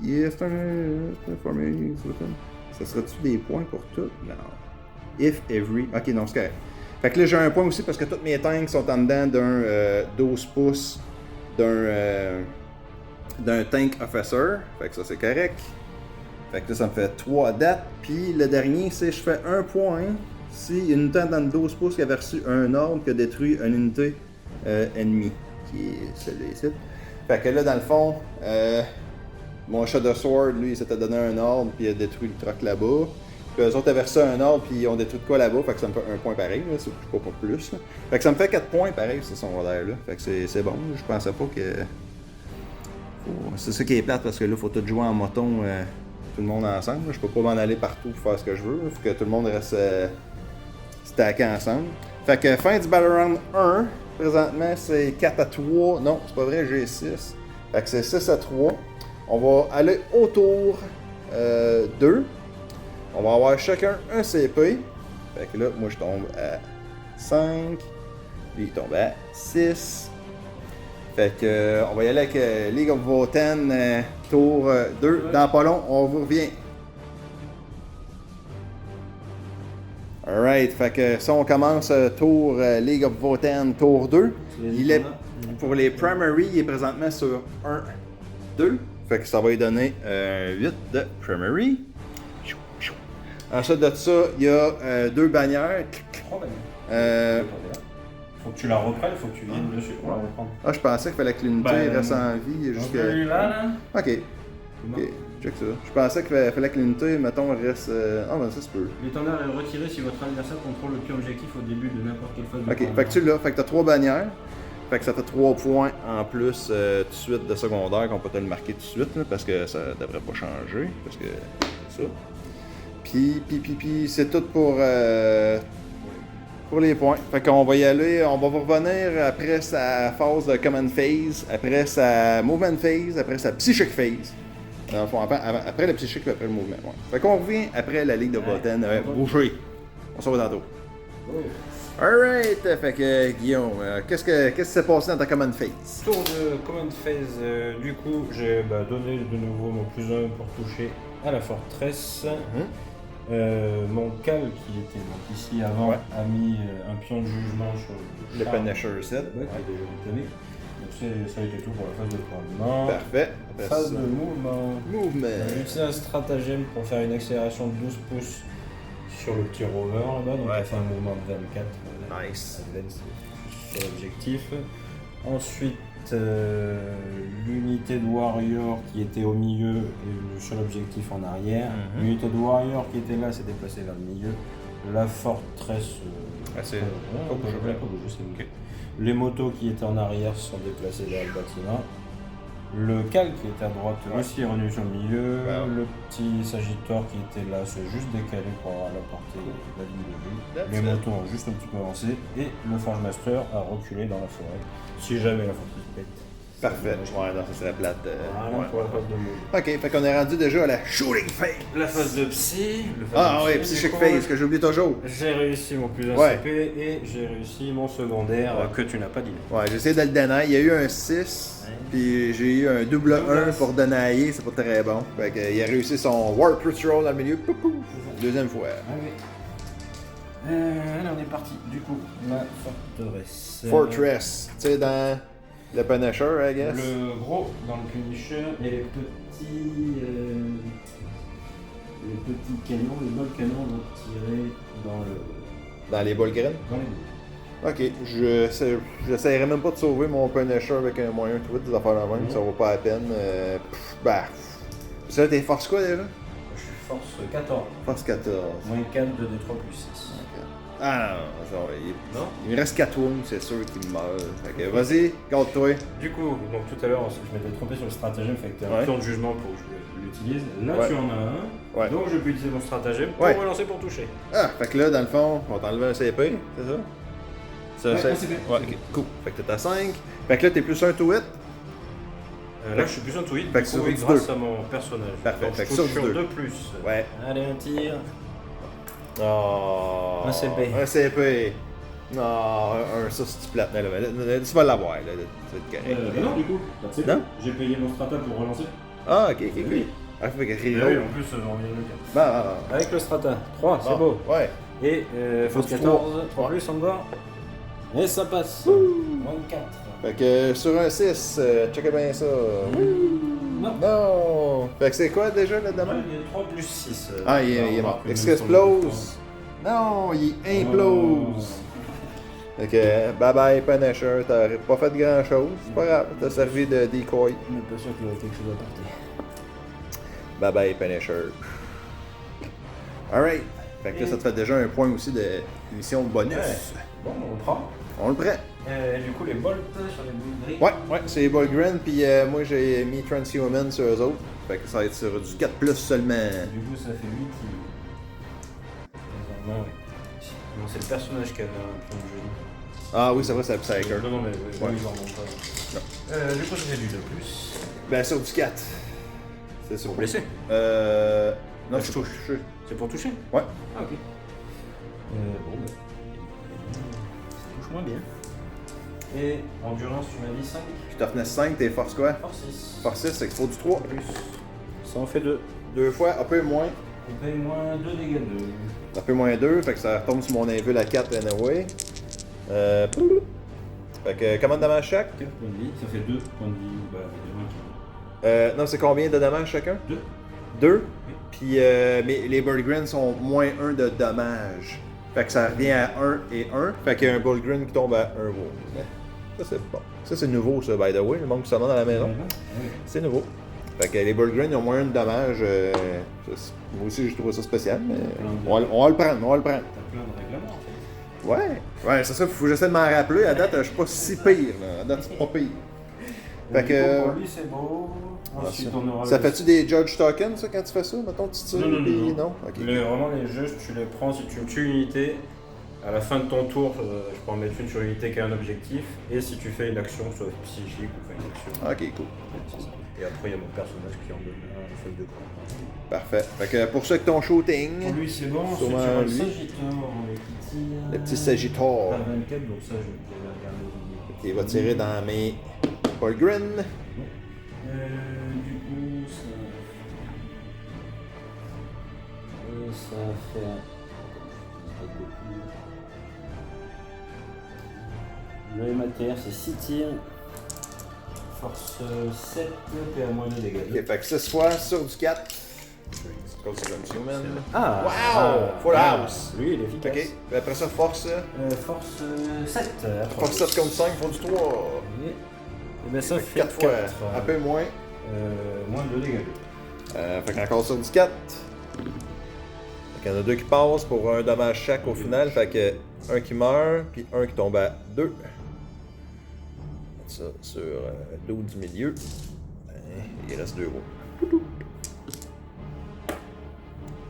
yes, ça serait-tu des points pour tout? Non. If every. Ok, non, c'est correct. Fait que là, j'ai 1 point aussi parce que tous mes tanks sont en dedans d'un 12 pouces d'un tank officer. Fait que ça, c'est correct. Fait que là, ça me fait 3 à date. Puis le dernier, c'est je fais 1 point si une unité dans le 12 pouces qui avait reçu un ordre qui a détruit une unité ennemie, qui est celui-là ici. Fait que là, dans le fond, mon Shadow Sword, lui, il s'était donné un ordre, puis il a détruit le truck là-bas. Puis eux autres avaient reçu un ordre, puis ils ont détruit de quoi là-bas, fait que ça me fait 1 point pareil, là, c'est pas plus. Là. Fait que ça me fait 4 points pareil, ce secondaire-là. Fait que c'est bon, je pensais pas que. C'est ça qui est plate, parce que là, faut tout jouer en moton, tout le monde ensemble. Je peux pas m'en aller partout pour faire ce que je veux, faut que tout le monde reste stacké ensemble. Fait que fin du Battle Round 1, présentement, c'est 4 à 3. Non, c'est pas vrai, j'ai 6. Fait que c'est 6 à 3. On va aller au tour 2. On va avoir chacun un CP. Fait que là, moi je tombe à 5. Lui il tombe à 6. Fait que on va y aller avec League of Votan tour 2. Dans pas long, on vous revient. Alright, fait que ça on commence tour League of Votan tour 2. Il est, pour les primary, il est présentement sur 1, 2. Fait que ça va lui donner 8 de Primary. Ensuite de ça, il y a 2 bannières. 3 bannières. Faut que tu la reprennes, faut que tu viennes dessus pour la reprendre. Ah, je pensais qu'il fallait que l'unité reste en vie jusqu'à. Celui-là, là. Ok. Ok, check ça. Je pensais qu'il fallait que l'unité, mettons, reste. Ah, ben ça se peut. L'étendard est retiré si votre adversaire contrôle le pion objectif au début de n'importe quelle phase de Ok, combat. fait que tu l'as. Fait que t'as 3 bannières. Fait que ça fait 3 points en plus tout de suite de secondaire qu'on peut te le marquer tout de suite, là, parce que ça devrait pas changer. Parce que c'est ça. Puis c'est tout pour les points. Fait qu'on va y aller, on va vous revenir après sa phase de command phase, après sa movement phase, après sa psychic phase. Dans le fond, après le psychique et après le mouvement. Ouais. Fait qu'on revient après la ligue de Voten. Bouger. On se revoit tantôt. Alright, fait que Guillaume, qu'est-ce qui s'est passé dans ta command phase? Tour de command phase, du coup j'ai donné de nouveau mon +1 pour toucher à la forteresse. Mon Cal qui était donc ici avant a mis un pion de jugement sur le Punisher 7. Qui est déjà entamé. Donc ça a été tout pour la phase de commandement. Parfait. Phase de mouvement. J'ai utilisé un stratagème pour faire une accélération de 12 pouces sur le petit rover là-bas. Donc on a fait un mouvement de 24. Nice. Sur l'objectif. Ensuite, l'unité de Warrior qui était au milieu et sur l'objectif en arrière. L'unité de Warrior qui était là s'est déplacée vers le milieu. La forteresse. Les motos qui étaient en arrière se sont déplacées vers le bâtiment. Le Cal qui était à droite aussi est revenu sur le milieu. Le petit Sagittor qui était là s'est juste décalé pour avoir la portée de la ligne de vue. Les motos ont juste un petit peu avancé. Et le Forge Master a reculé dans la forêt. Si jamais la forteresse pète. Parfait. Ouais, non, ça serait plate. Pour la phase de move. Ok, fait qu'on est rendu déjà à la shooting phase. La phase de psy. Psychic phase, que j'oublie toujours. J'ai réussi mon +1 CP et j'ai réussi mon secondaire que tu n'as pas dit. Ouais, j'ai essayé de le dénailler. Il y a eu un 6, puis j'ai eu un double 1 pour dénailler, c'est pas très bon. Fait qu'il a réussi son Warp Patrol dans le milieu. Deuxième fois. Allez, on est parti. Du coup, la forteresse. Fortress, tu sais, dans le Punisher, I guess. Le gros dans le Punisher et les petits canons, les balles canons vont tirer dans les balles graines? Dans les Ok, j'essaierai même pas de sauver mon Punisher avec un moyen tweet des affaires de même, ça vaut pas la peine. Ça, t'es force quoi déjà? Je suis force 14. Force 14. Moins 4 de D3 plus 6. Ah non, il me reste 4 wounds, c'est sûr qu'il meurt. Fait que vas-y, garde-toi. Du coup, donc tout à l'heure, je m'étais trompé sur le stratagème, fait que t'as un pion de jugement pour que je l'utilise. Là, tu en as un, donc je peux utiliser mon stratagème pour relancer pour toucher. Ah, fait que là, dans le fond, on va t'enlever un CP, c'est ça? Un CP. Ouais, ok, cool. Fait que t'es à 5. Fait que là, t'es plus 1 to hit. Là, je suis plus un to hit, fait que sur grâce à mon personnage. Parfait, donc, fait que je sur 2 plus. Ouais. Allez, un tir. Oh, un CP. Un CP. Non, ça c'est plate. Mais là, tu vas l'avoir, là. Tu vas être correct. Non, du coup, non? J'ai payé mon strata pour relancer. Ah, ok. Ah, fait que oui, en plus, j'en reviens le 4. Avec le strata. 3, c'est beau. Ouais. Et force 14, 3 plus encore. Et ça passe. 24. Fait que sur un 6, checkez bien ça. Non. Fait que c'est quoi déjà le dommage? Il y a 3 plus 6. Il est mort. Explose. Non, il implose. Fait que bye bye Punisher, t'as pas fait grand chose. C'est pas grave, t'as servi de decoy. Je suis pas sûr qu'il y a quelque chose à porter. Bye bye Punisher. Alright. Fait que là, ça te fait déjà un point aussi de mission bonus. Bon, on le prend. On le prend. Du coup, les bolts sur les boules gris. Ouais, c'est les Bolgren, puis moi j'ai mis Transhuman sur eux autres. Fait que ça va être sur du 4 plus seulement. Du coup, ça fait 8. Non, c'est le personnage qui a un point de jeu. Ah oui, c'est vrai, c'est le Psyker. Non, mais ils en ont pas. Du coup, ça fait du 2 plus. Ben, sur du 4. C'est sûr. Pour blesser. Non, je touche. C'est pour toucher? Ouais. Ah, ok. Bon, bah. Ça touche moins bien. Et endurance, tu m'as dit 5? Je te 5, t'es force quoi? Force 6. Force 6, c'est qu'il faut du 3. Plus. Ça en fait 2. 2 fois, un peu moins. On paye moins 2 dégâts de. Un peu moins 2, fait que ça retombe sur mon invul à 4 anyway. Fait que commande de ma chaque. 4 points de vie, ça fait 2 points de vie. Bah, Non, c'est combien de dommages chacun? 2. 2. Puis mais les Bullgrin sont moins 1 de dommages. Fait que ça revient à 1 et 1. Fait qu'il y a un Bullgrin qui tombe à 1 wound. Ça c'est bon. Ça c'est nouveau ça, by the way. Le monde qui se demande à la maison. C'est nouveau. Fait que les Bullgrin ont moins 1 de dommages. Moi aussi j'ai trouvé ça spécial, mais on va le prendre, T'as plein de règlements en fait. Ouais, c'est ça, faut que j'essaie de m'en rappeler. À date, je suis pas si pire. Là. À date, c'est pas pire. Fait que. Pour lui, c'est beau. Ensuite, on aura ça fait-tu des Judge Tokens, ça, quand tu fais ça? Mettons, tu tires, non? Okay. Vraiment, les jeux, tu les prends si tu tues une unité. À la fin de ton tour, je peux en mettre une sur l'unité qui a un objectif. Et si tu fais une action, soit psychique ou une action. Ok, cool. Et après, il y a mon personnage qui en donne un feuille de camp. Parfait. Fait que pour ça que ton shooting. Pour lui, c'est bon. Ensuite, tu as le Sagittor, le petit Sagittor. 24, donc ça, je vais regarder. Il va tirer dans mes Bullgrin. Du coup, ça va faire. Le MATR, c'est 6 tirs. Force 7, et à moins de dégâts. Ok, fait que 6 fois sur du 4. Ah! Wow! Full house! Lui, il est efficace. Ok, puis après ça, force. Force 7. Force 7 contre 5 pour du 3. Et bien ça fait 4 fois. 4. Un peu moins. Moins de dégâts. Fait qu'encore sur du 4. Fait qu'il y en a 2 qui passent pour un dommage chaque au final. Fait que un qui meurt, puis un qui tombe à 2. Ça sur l'eau du milieu. Il reste 2 hauts.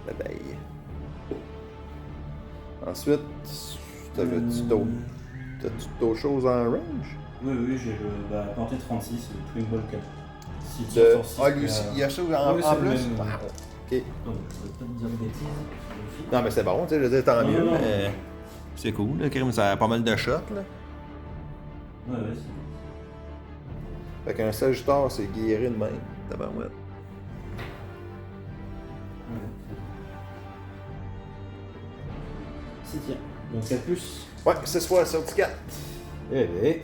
Bye bye. Ensuite, t'avais-tu d'autres choses en range? Oui, j'ai la portée 36, le Twin Ball Cap. Lui aussi, il y a ça en plus? Wow. Ok. Non, je vais pas te dire de bêtises. Non, mais c'est bon, tu sais, je veux dire, tant mieux. Non. Mais c'est cool, le crime, ça a pas mal de shots, là. Ouais, c'est Fait qu'un Sagittaire, c'est guéri de même. Tabarouette. C'est tiens. Donc 4 plus. Ouais, 6 fois sur du 4. Et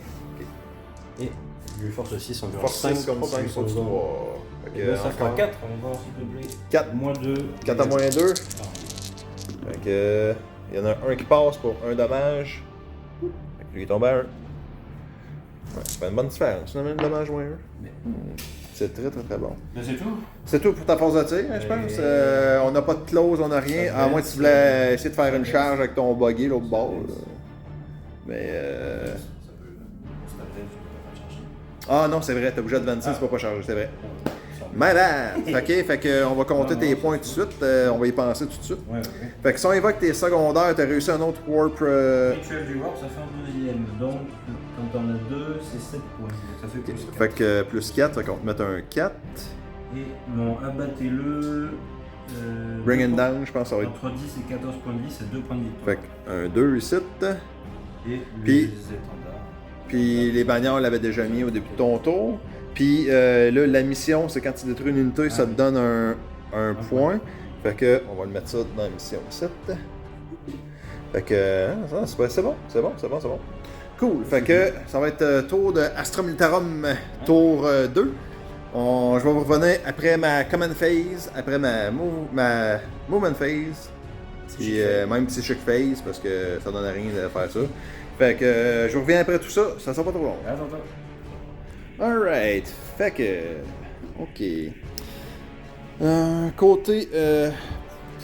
lui force 6 environ. Force 5 comme 5 pour du 3. Et là, ça fera 4, on va voir s'il te plaît. 4. Moins 2. 4 à moins 2. Fait que. Il y en a un qui passe pour un dommage. Fait que lui, il tombe à 1. Ouais, ça fait une bonne différence. On a même dommage moins 1. C'est très bon. Mais c'est tout. C'est tout pour ta force de tir, hein, je pense. On n'a pas de close, on n'a rien. À moins que tu voulais essayer de faire une charge avec ton buggy l'autre bord. Mais ah non, c'est vrai, t'as bougé de 26, tu peux pas charger, c'est vrai. Malade! Ok, fait que on va compter tes points tout de suite, on va y penser tout de suite. Ouais. Fait que si on évoque tes secondaires, t'as réussi un autre warp. Rituel du warp, ça fait un deuxième. Donc, quand on a 2, c'est 7 points. Ça fait plus 4. Fait que plus 4, fait qu'on va te mettre un 4. Et non, abattez-le. Bring and down, je pense que ça va être. Entre 10 et 14 points de vie, c'est 2 points de victoire. Fait que un 2 ici. Et Puis- les étendards. Puis les bannières, on l'avait déjà mis au début de ton tour. Puis là, la mission, c'est quand tu détruis une unité, ça te donne un point. Fait que, on va le mettre ça dans la mission 7. Fait que, c'est bon. Cool. Fait que, ça va être tour de Astra Militarum, tour 2. Je vais vous revenir après ma Command Phase, après ma Movement Phase. Puis même Psychic Phase, parce que ça donne rien de faire ça. Fait que, je vous reviens après tout ça, ça sera pas trop long. Attends. Alright, fait que. Ok. Côté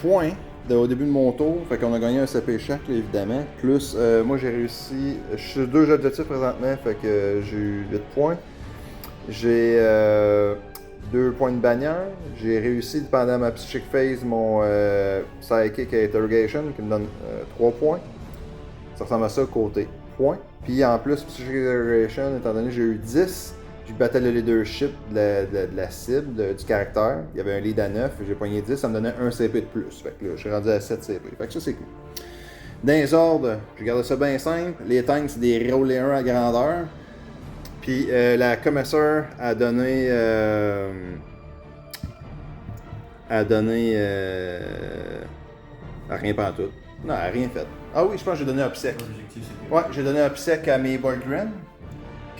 points au début de mon tour, fait qu'on a gagné un CP chaque, là, évidemment. Plus, moi j'ai réussi. Je suis sur 2 objectifs présentement, fait que j'ai eu 8 points. J'ai 2 points de bannière. J'ai réussi pendant ma Psychic Phase mon Psychic Interrogation qui me donne 3 points. Ça ressemble à ça côté points. Puis en plus, Psychic Interrogation, étant donné que j'ai eu 10, j'ai battu le leadership de la cible, du caractère. Il y avait un lead à 9, j'ai poigné 10, ça me donnait 1 CP de plus. Fait que là, je suis rendu à 7 CP. Fait que ça, c'est cool. Dans les ordres, j'ai gardé ça bien simple. Les tanks, c'est des Roléens à grandeur. Puis la commissaire a donné. Rien pantoute. Non, elle a rien fait. Ah oui, je pense que j'ai donné un obsèque. L'objectif, c'est Ouais, j'ai donné un obsèque à mes Bullgrin.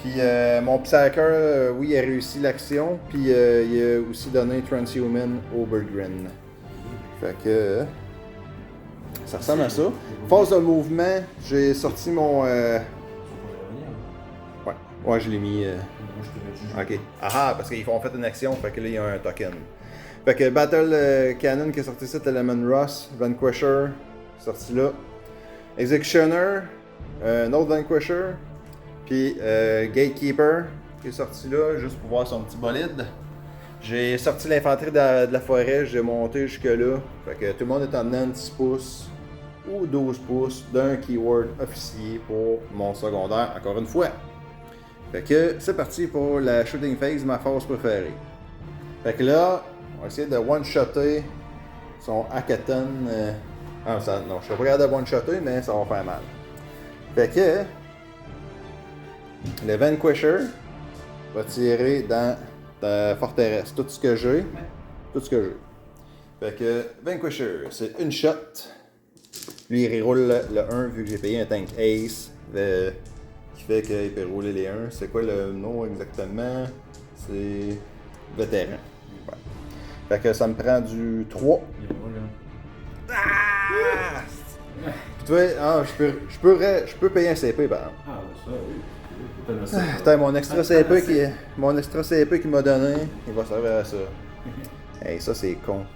Puis mon Psyker, oui, il a réussi l'action. Puis il a aussi donné Transhuman Obergren. Fait que. Ça ressemble à ça. Phase de mouvement, j'ai sorti mon. Ouais, je l'ai mis. Ok. Ah, parce qu'ils ont fait une action, fait que là, il y a un token. Fait que Battle Cannon qui est sorti ça, Telemann Ross, Vanquisher, sorti là. Executioner, un autre Vanquisher, puis Gatekeeper qui est sorti là, juste pour voir son petit bolide. J'ai sorti l'infanterie de la forêt, j'ai monté jusque là. Fait que tout le monde est en dedans de 10 pouces ou 12 pouces d'un keyword officier pour mon secondaire, encore une fois. Fait que c'est parti pour la shooting phase, ma phase préférée. Fait que là, on va essayer de one-shotter son hackathon. Non, je suis pas capable de one-shotter, mais ça va faire mal. Fait que le Vanquisher va tirer dans la forteresse. Tout ce que j'ai. Tout ce que j'ai. Fait que Vanquisher, c'est une shot. Lui, il reroule le 1 vu que j'ai payé un tank Ace. Qui fait qu'il peut rouler les 1. C'est quoi le nom exactement? C'est vétéran. Ouais. Fait que ça me prend du 3. Ah! Tu vois, je peux payer un CP par exemple. Ah, ça, oui. Putain, mon extra CP qui m'a donné, il va servir à ça. Hey, ça c'est con.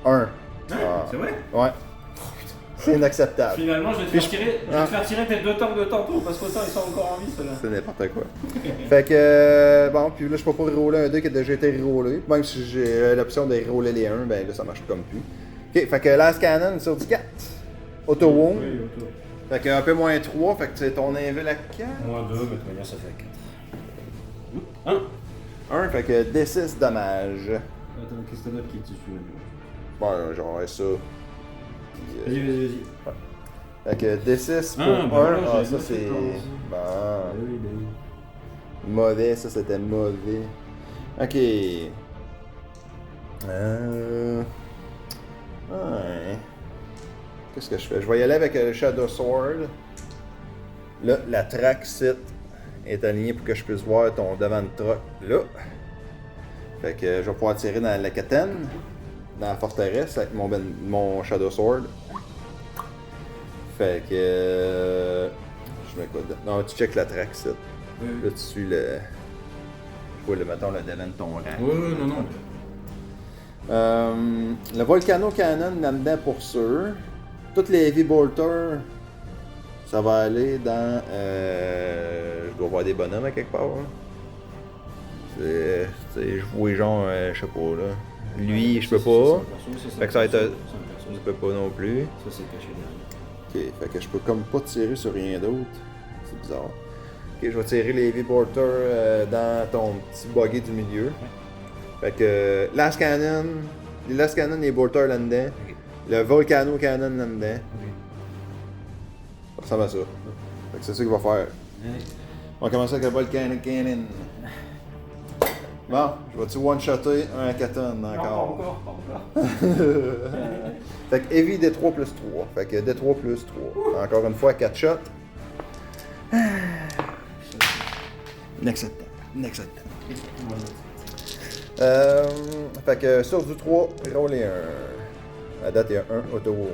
1. C'est vrai? Ouais. C'est inacceptable. Finalement, je vais te faire tirer tes 2 tanks de tantôt parce qu'autant ils sont encore en vie, ceux-là. C'est n'importe quoi. Fait que, bon, puis là, je peux pas rerouler un 2 qui a déjà été reroulé. Même si j'ai l'option de rerouler les 1, ben là, ça marche comme plus. Ok, fait que Last Cannon sur du 4. Auto Wound. Oui, auto. Fait que un peu moins 3, fait que c'est ton invul à 4. Moins 2, mais de toute manière, ça fait 4. 1, fait que D6 dommage. Attends, qu'est-ce que t'as d'autre qui est dessus? Bon, genre ça. Vas-y. Ouais. Fait que D6 pour 1, ça c'est. Bon. Oui. Mauvais, ça c'était mauvais. Ok. Ouais. Qu'est-ce que je fais? Je vais y aller avec le Shadow Sword. Là, la track sit est alignée pour que je puisse voir ton devant de truck là. Fait que je vais pouvoir tirer dans la catène, dans la forteresse avec mon Shadow Sword. Fait que. Je mets quoi dedans? Non, tu check la track sit. Là, tu suis le. Je vois mettons le devant de ton rang. Oui, non. Le Volcano Cannon là-dedans pour sûr. Toutes les Heavy Bolters, ça va aller dans. Je dois voir des bonhommes à quelque part. Hein. Je vois genre, je sais pas là. Lui, je peux pas. Fait que ça va être. Je peux pas non plus. Ça, c'est caché derrière. Ok, fait que je peux comme pas tirer sur rien d'autre. C'est bizarre. Ok, je vais tirer les Heavy Bolters dans ton petit buggy du milieu. Fait que Last Cannon, les Last Cannon et les Bolters là-dedans. Okay. Le Volcano Cannon là-dedans. Okay. Ça ressemble à ça. Fait que c'est ça qu'il va faire. On va commencer avec le Volcano Cannon. Bon, je vais-tu one-shotter un hackathon encore? Pas encore. Fait que Heavy D3 plus 3. Fait que D3 plus 3. Encore une fois, 4 shots. Inacceptable. Fait que sur du 3, roller 1. À date, il y a un auto wound.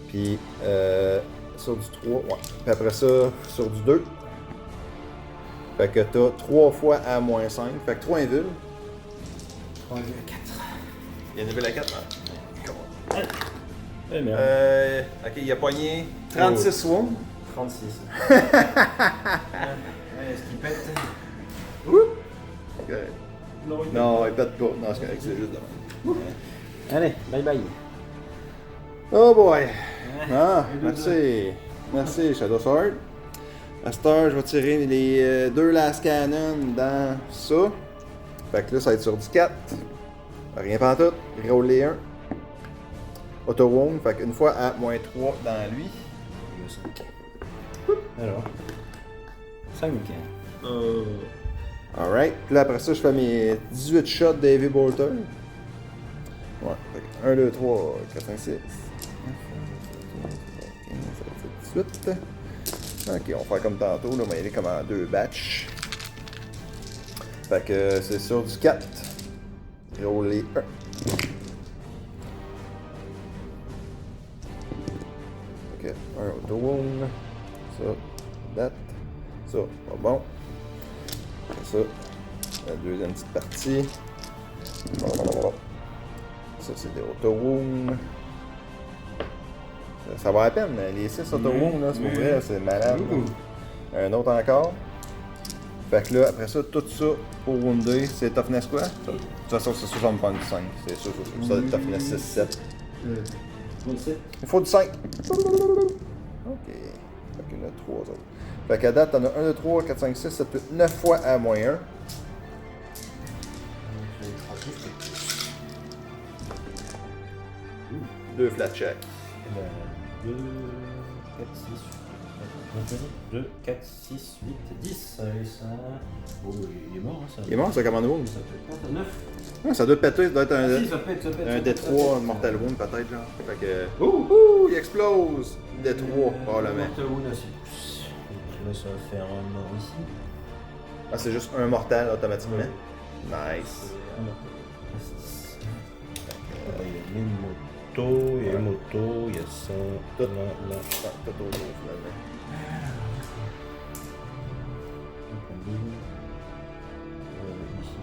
Puis sur du 3, ouais. Puis après ça, sur du 2. Fait que t'as 3 fois à moins 5. Fait que 3 invuls. 3 invuls à 4. Il y a une invul à 4, hein? Eh merde. Ok, il a poigné 36 wounds. 36. Est-ce qu'il pète? Okay. Non, il pète pas. Non, c'est correct, c'est juste de même. Allez, bye bye. Oh boy! Ah, merci Shadow Sword. À cette heure, je vais tirer les 2 Last Cannon dans ça. Fait que là, ça va être sur du 4. Rien pas en tout. Il roule les 1. Auto wound, fait qu'une fois à moins 3 dans lui. Alors. 5. Alright. Puis là, après ça, je fais mes 18 shots de Heavy Bolter. Ouais. Fait que 1, 2, 3, 4, 5, 6. 18. Ok, on va faire comme tantôt, là, on va y aller comme en 2 batchs. Fait que c'est sur du 4. Roller 1. Ok, un auto-wound. Ça, date. Ça, pas bon. Ça, la deuxième petite partie. Ça, c'est des auto-wounds. Ça va à peine, les 6 auto-wounds, là, c'est pour vrai, c'est malade. Un autre encore. Fait que là, après ça, tout ça pour wounder, c'est toughness quoi? De toute façon, c'est sûr, ça me prend du 5. C'est sûr, ça, toughness 6-7. Il faut du 5. Ok. Fait qu'il y en a 3 autres. Fait qu'à date, t'en as 1, 2, 3, 4, 5, 6, 7, 8, 9 fois à moins 1. 2 flat check. 2, 4, 6, 8, 10. Et ça. Oh, il est mort, hein, ça. Il est mort, ça, command wound? Ça fait 9. Ah, ça doit péter, ça doit être un, Si, ça pète. un D3, un Mortal Wound peut-être, genre. Fait que. Ouh, il explose! D3, probablement. Mortal Wound à 6 pouces. Donc là, ça va faire un mort ici. Ah, c'est juste un mortal automatiquement? Nice. Il y a les motos, il y a les motos, il y a ça. Tout. Là. Ah, tout autour, finalement. Ici.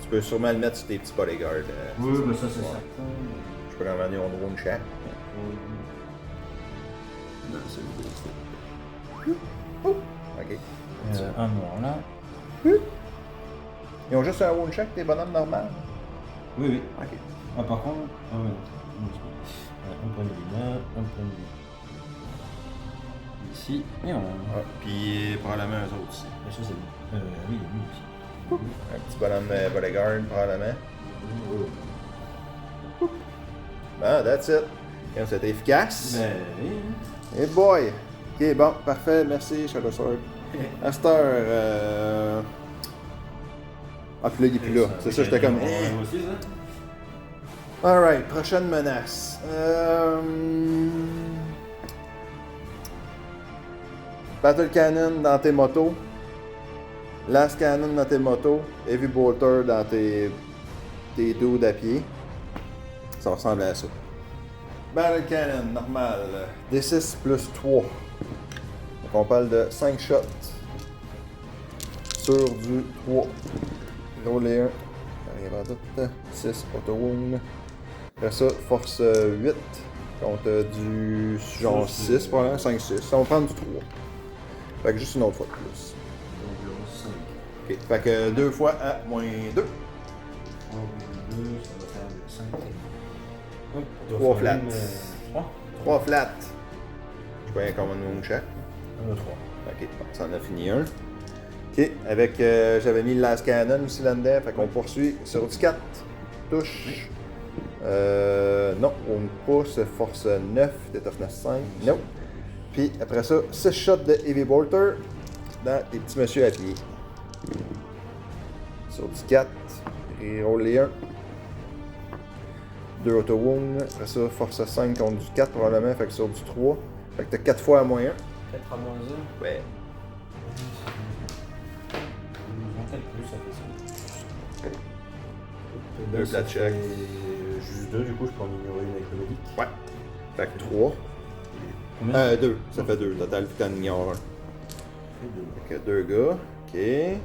Tu peux sûrement le mettre sur tes petits bodyguards. Oui, mais ça c'est Ouais. certain. Je peux quand même dire on wound chaque. Non, c'est le Ok. un mort là. Ils ont juste un wound check, tes bonhommes normales? Oui. Ok. Ah, par contre, un point de vie là, un point de vie ici, et on. Ouais. Puis probablement eux autres aussi. Ça c'est bon. Oui, il y a lui aussi. Un petit bonhomme bodyguard, probablement. Bon, that's it. Quand c'était efficace. Ben oui. Hey boy! Ok, bon, parfait, merci, Shadow Sword. À cette heure, Ah, puis là, il est plus là. C'est ça, j'étais comme. Aussi, ça? Alright, prochaine menace. Battle Cannon dans tes motos. Last Cannon dans tes motos. Heavy Bolter dans tes dudes à pied. Ça ressemble à ça. Battle Cannon, normal. D6 plus 3. Donc on parle de 5 shots. Sur du 3. Roller 1. Arrive en doute. 6 auto wound. Après ça, force 8. Contre du genre 6, probablement 5-6. Ça va prendre du 3. Fait que juste une autre fois de plus. Ok, fait que 2 fois à moins 2. 3 flats. 3 flats. Je vois un common wound check. 3. Ok, bon, ça en a fini un. Ok, avec. J'avais mis le Last Cannon aussi là-dedans. Fait qu'on poursuit sur du 4. Touche. Non, on pousse force 9, t'es toughness 5. Non. Puis après ça, 6 shots de Heavy Bolter dans tes petits messieurs à pied. Sur du 4, reroll les 1. 2 auto wound. Après ça, force 5 contre du 4 probablement, fait que sur du 3. Fait que t'as 4 fois à moins 1. 4 à moins 1. Ouais. Plus, ça fait ça. 2 flat check. Juste 2, du coup, je peux en ignorer une avec le médic. Ouais. Fait que 3. Combien 2. Ça fait 2. Total, vu que t'en ignores 1. Fait que 2 gars. Ok. Fait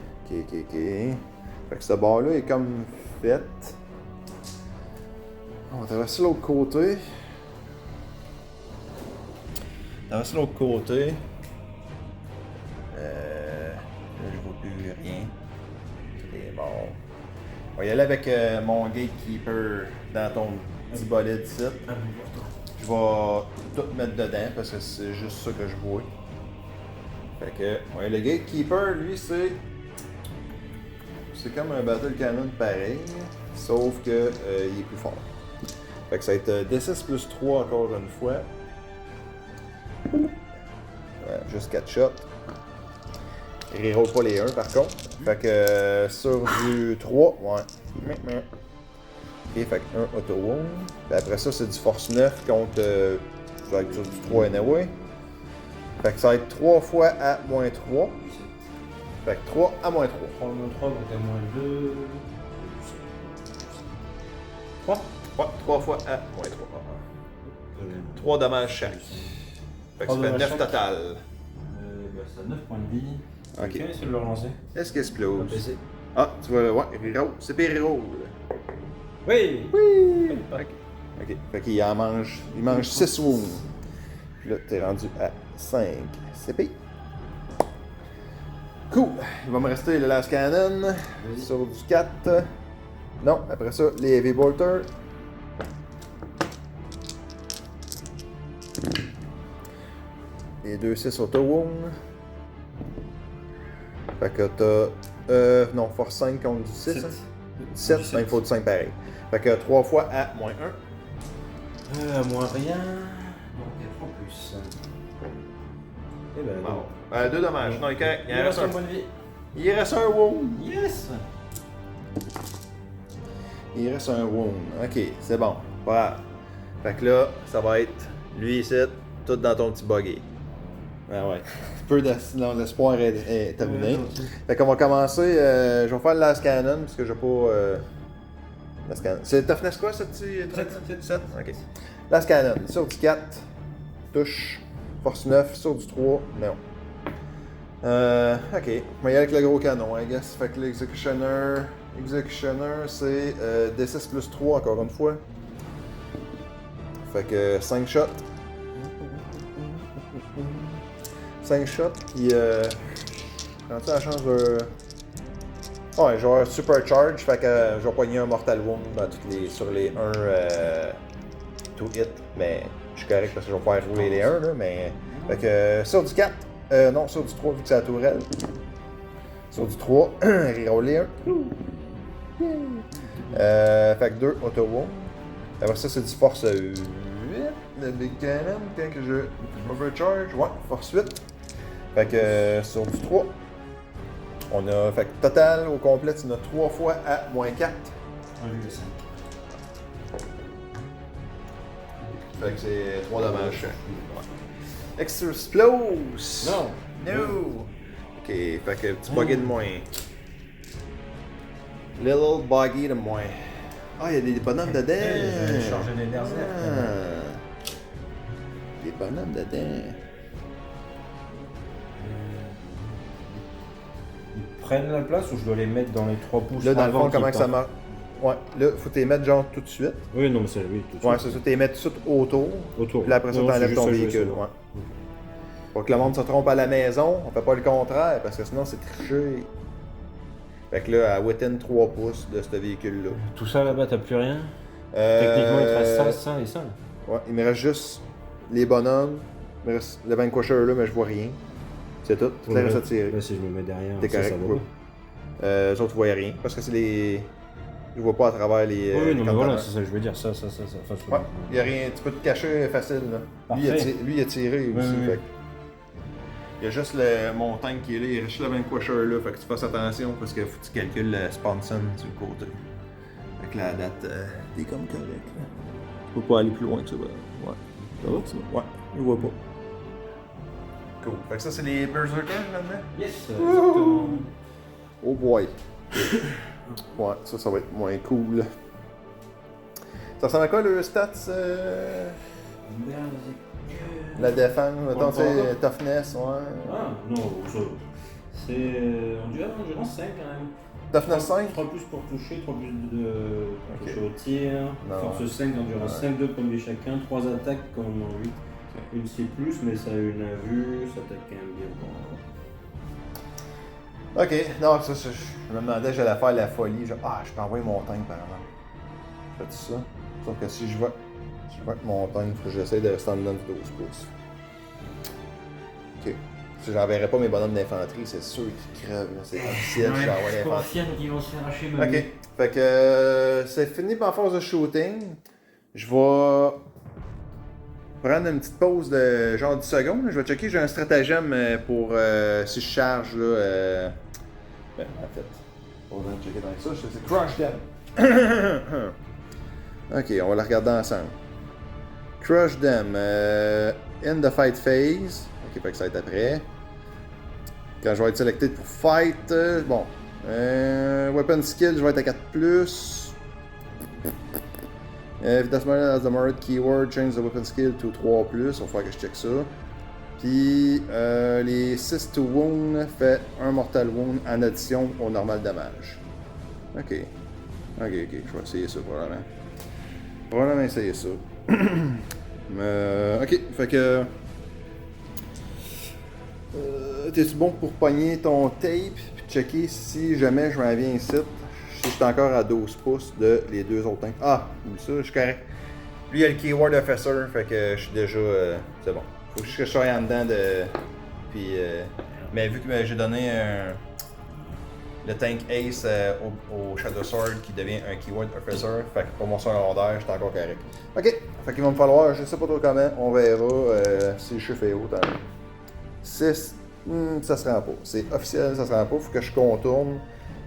que ce bar-là est comme fait. On va traverser l'autre côté. Traverser l'autre côté. Là, je vois plus rien. Tout est mort. On va y aller avec mon gatekeeper dans ton petit bolide ici. Je vais tout mettre dedans parce que c'est juste ça que je vois. Fait que, ouais, le gatekeeper, lui, c'est comme un battle cannon pareil, sauf que il est plus fort. Fait que ça va être D6 plus 3 encore une fois. Ouais, juste 4 shots. Il reroll pas les 1 par contre. Fait que sur du 3, ouais. Ok, fait que 1 auto wound. Puis après ça, c'est du force 9 contre Ça va être sur du 3 anyway. Fait que ça va être 3 fois à moins 3. Fait que 3 à moins 3. 3 moins 3, donc à moins 2. 3 Ouais, 3 fois à moins 3. 3 dommages chaque. Fait que ça fait 9 total. Ça a 9 points de vie. Ok. Ok, essaye de le relancer. Est-ce qu'il explose? PC. Ah, tu vois, ouais, reroll. C'est pire reroll. Oui! Oui! Ok. Fait qu'il en mange. Il mange 6 wounds. Puis là, t'es rendu à 5 CP. Cool. Il va me rester le Last Cannon. Sur du 4. Non, après ça, les Heavy Bolter. Les 2-6 auto-wound. Fait que t'as. Non, force 5 contre du 6. 17, il faut du 5 pareil. Fait que 3 fois à moins 1. À moins rien. Donc il y a 3 plus. Et ben Bon. 2 dommages. Non, il reste un. point de vie. Il reste un wound. Yes! Il reste un wound. Ok, c'est bon. Pas grave. Fait que là, ça va être lui ici, tout dans ton petit buggy. Ah ouais. Peu l'espoir est terminé. Fait qu'on va commencer. Je vais faire le Last Cannon parce que j'ai pas. Last Cannon. C'est toughness quoi ce petit? 7. Ok. Last Cannon. Sur du 4. Touche. Force 9. Sur du 3. Non. Ok. On va y aller avec le gros canon, I guess. Fait que l'Executioner. Executioner, c'est D6 plus 3 encore une fois. Fait que 5 shots. 5 shots, puis quand tu as la chance de. Ouais, je vais avoir Supercharge, fait que je vais pogner un Mortal Wound sur les 1 to hit, mais je suis correct parce que je vais faire rouler les 1 là, mais. Fait que sur du 4, non, sur du 3 vu que c'est la tourelle. Sur du 3, reroller 1. Fait que 2 auto wound. Après ça, c'est du force 8. Le Big Cannon, quand que je overcharge. Ouais, force 8. Fait que sur du 3. On a. Fait que total au complet, tu en as 3 fois à moins 4. 1,5. Fait que c'est 3 dommages. Explose! Non! No! Ok, fait que petit buggy de moins. Little buggy de moins. Ah, il y a des bonhommes dedans! J'ai changé des berserk. Des bonhommes dedans. Ils prennent la place ou je dois les mettre dans les 3 pouces? Là, dans le avant fond, qu'ils comment que ça partent? marche? Ouais, là, faut les mettre genre tout de suite. Oui, non, mais c'est oui, tout de Ouais, suite. c'est ça, les mettre tout de suite autour. Autour. Puis là, après ça, Non, t'enlèves c'est ton juste ça, véhicule. je veux Ouais. Faut que le monde se trompe à la maison, on fait pas le contraire, parce que sinon c'est triché. Fait que là, à within 3 pouces de ce véhicule-là. Tout ça là-bas, t'as plus rien? Techniquement, il te reste ça, ça et ça. Ouais, il me reste juste les bonhommes, il me reste le Vanquisher là, mais je vois rien. C'est tout, tout le reste à tirer. Là, si je me mets derrière, T'es correct, ça va ouais. Les autres, vous voyez rien, parce que c'est les. Je vois pas à travers les. Oui, les non, mais voilà, conteneurs. c'est ça que je veux dire. Ça. Enfin, Ouais, il y a rien, tu peux te cacher facile là. Parfait. Lui, il a tiré aussi. oui. Fait que- il y a juste mon tank qui est là, il reste juste le Vanquisher là, fait que tu fasses attention parce qu'il faut que tu calcules le Sponson sur le côté. Fait que la date, t'es comme correct là. Tu peux pas aller plus loin que ça. Ouais. Ça va, ça? Ouais, il voit pas. Cool. Fait que ça, c'est les Berserkers là-dedans? Yes, exactement. Oh boy. Ouais, ça va être moins cool. Ça ressemble à quoi le stats? La défense, mettons, tu sais, toughness, ouais. Ah, non, ça. C'est endurance 5 quand même. Toughness 5? 3 plus pour toucher, 3 plus de Ok. toucher au tir. Non. Force 5, endurance 5, 2 points de vie chacun, 3 attaques comme en 8. Une c'est plus, mais ça a une à vue, ça attaque quand même bien. Ok, non, ça, je me demandais, j'allais faire la folie. Genre, je peux envoyer mon tank par exemple. Fais-tu ça? Sauf que si je vois que mon tank, il faut que j'essaie de rester en dedans du 12 pouces. Ok. Si j'enverrais pas mes bonhommes d'infanterie, c'est sûr qu'ils crèvent. Là. C'est officiel, je vais envoyer l'infanterie. Confirme qu'ils vont se faire arracher Ok. Fait que c'est fini ma phase de shooting. Je vais prendre une petite pause de genre 10 secondes. Je vais checker, j'ai un stratagème pour si je charge là. Ben, en fait, on va checker dans ça. C'est Crush Them. Ok, on va la regarder ensemble. Crush them. In the fight phase. Ok, fait que ça va être après. Quand je vais être sélecté pour fight. Bon. Weapon skill, je vais être à 4+. If that's as the Morid keyword, change the weapon skill to 3+. Il va falloir que je check ça. Puis les 6 to wound fait un mortal wound en addition au normal damage. Ok. Ok, je vais essayer ça probablement. Probablement essayer ça. Ok, fait que. T'es-tu bon pour pogner ton tape puis checker si jamais je m'en viens ici? Si je suis encore à 12 pouces de les deux autres tanks. Ah, ça, je suis correct. Lui, il a le keyword officer, fait que je suis déjà. C'est bon. Faut juste que je sois en dedans de. Puis. Mais vu que j'ai donné le tank Ace au Shadow Sword qui devient un keyword officer, fait que pour mon secondaire, j'étais encore correct. Ok, fait qu'il va me falloir, je sais pas trop comment, on verra si le chiffre est haut. 6, ça se rend pas. C'est officiel, ça se rend pas. Faut que je contourne.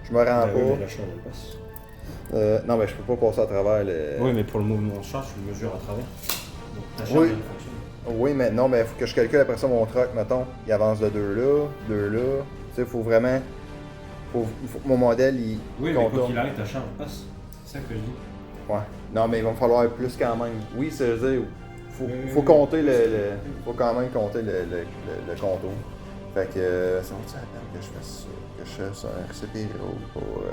Je me rends pas. Oui, mais la charge, elle passe. Non, mais je peux pas passer à travers le. Oui, mais pour le mouvement de charge, tu le mesures à travers. Donc ta charge, Oui. elle fonctionne. Oui, mais non, mais faut que je calcule après ça mon truck, mettons. Il avance de 2 là, 2 là. Tu sais, faut vraiment. Faut que mon modèle, il Oui, mais quoi contourne. qu'il arrive, ta charge passe. C'est ça que je dis. Ouais. Non, mais il va me falloir plus quand même. Oui, c'est-à-dire, faut Oui. compter faut quand même compter le contour. Fait que, ça vaut-tu la peine que je fasse ça? Que je fasse un RCP Roll pour.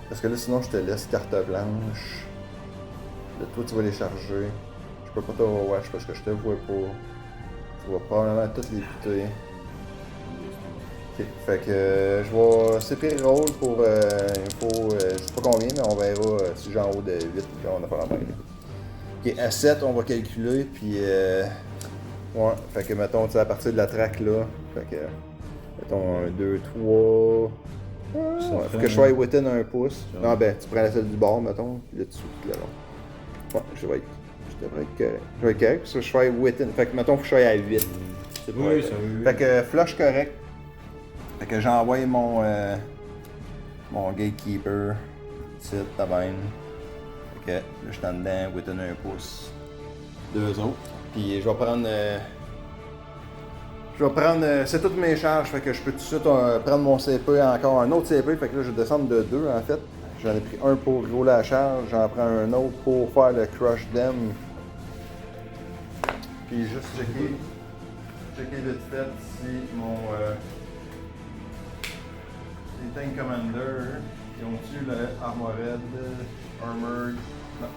Parce que là, sinon, je te laisse carte blanche. Là, toi, tu vas les charger. Je peux pas t'overwatch parce que je te vois pas. Tu vas probablement toutes les buter. Ok, fait que je vais CP Roll pour. Il faut. Je sais pas combien, mais on verra si j'ai en haut de 8 puis on a pas la main. Ok, à 7, on va calculer, puis. Ouais, fait que mettons, tu sais, à partir de la track là. Fait que. Mettons 1, 2, 3. Ouais, faut que je sois within 1 pouce. Non, ben, tu prends la celle du bord, mettons, puis là-dessous, tout le long. Ouais, je devrais être correct. Je vais être correct, parce que je sois within. Fait que, mettons, faut que je sois à 8. Oui, ça oui. Fait que, flush correct. Fait que j'envoie mon gatekeeper, ici, tabine. Fait que, là, je suis en dedans, within 1 pouce. 2 autres. Puis, je vais prendre. C'est toutes mes charges, fait que je peux tout de suite prendre mon CP, encore un autre CP, fait que là je vais descendre de 2 en fait. J'en ai pris un pour rouler la charge, j'en prends un autre pour faire le crush dem. Puis juste checker vite fait si mon les Tank Commander, ils ont-tu le Armored, Armored? Non.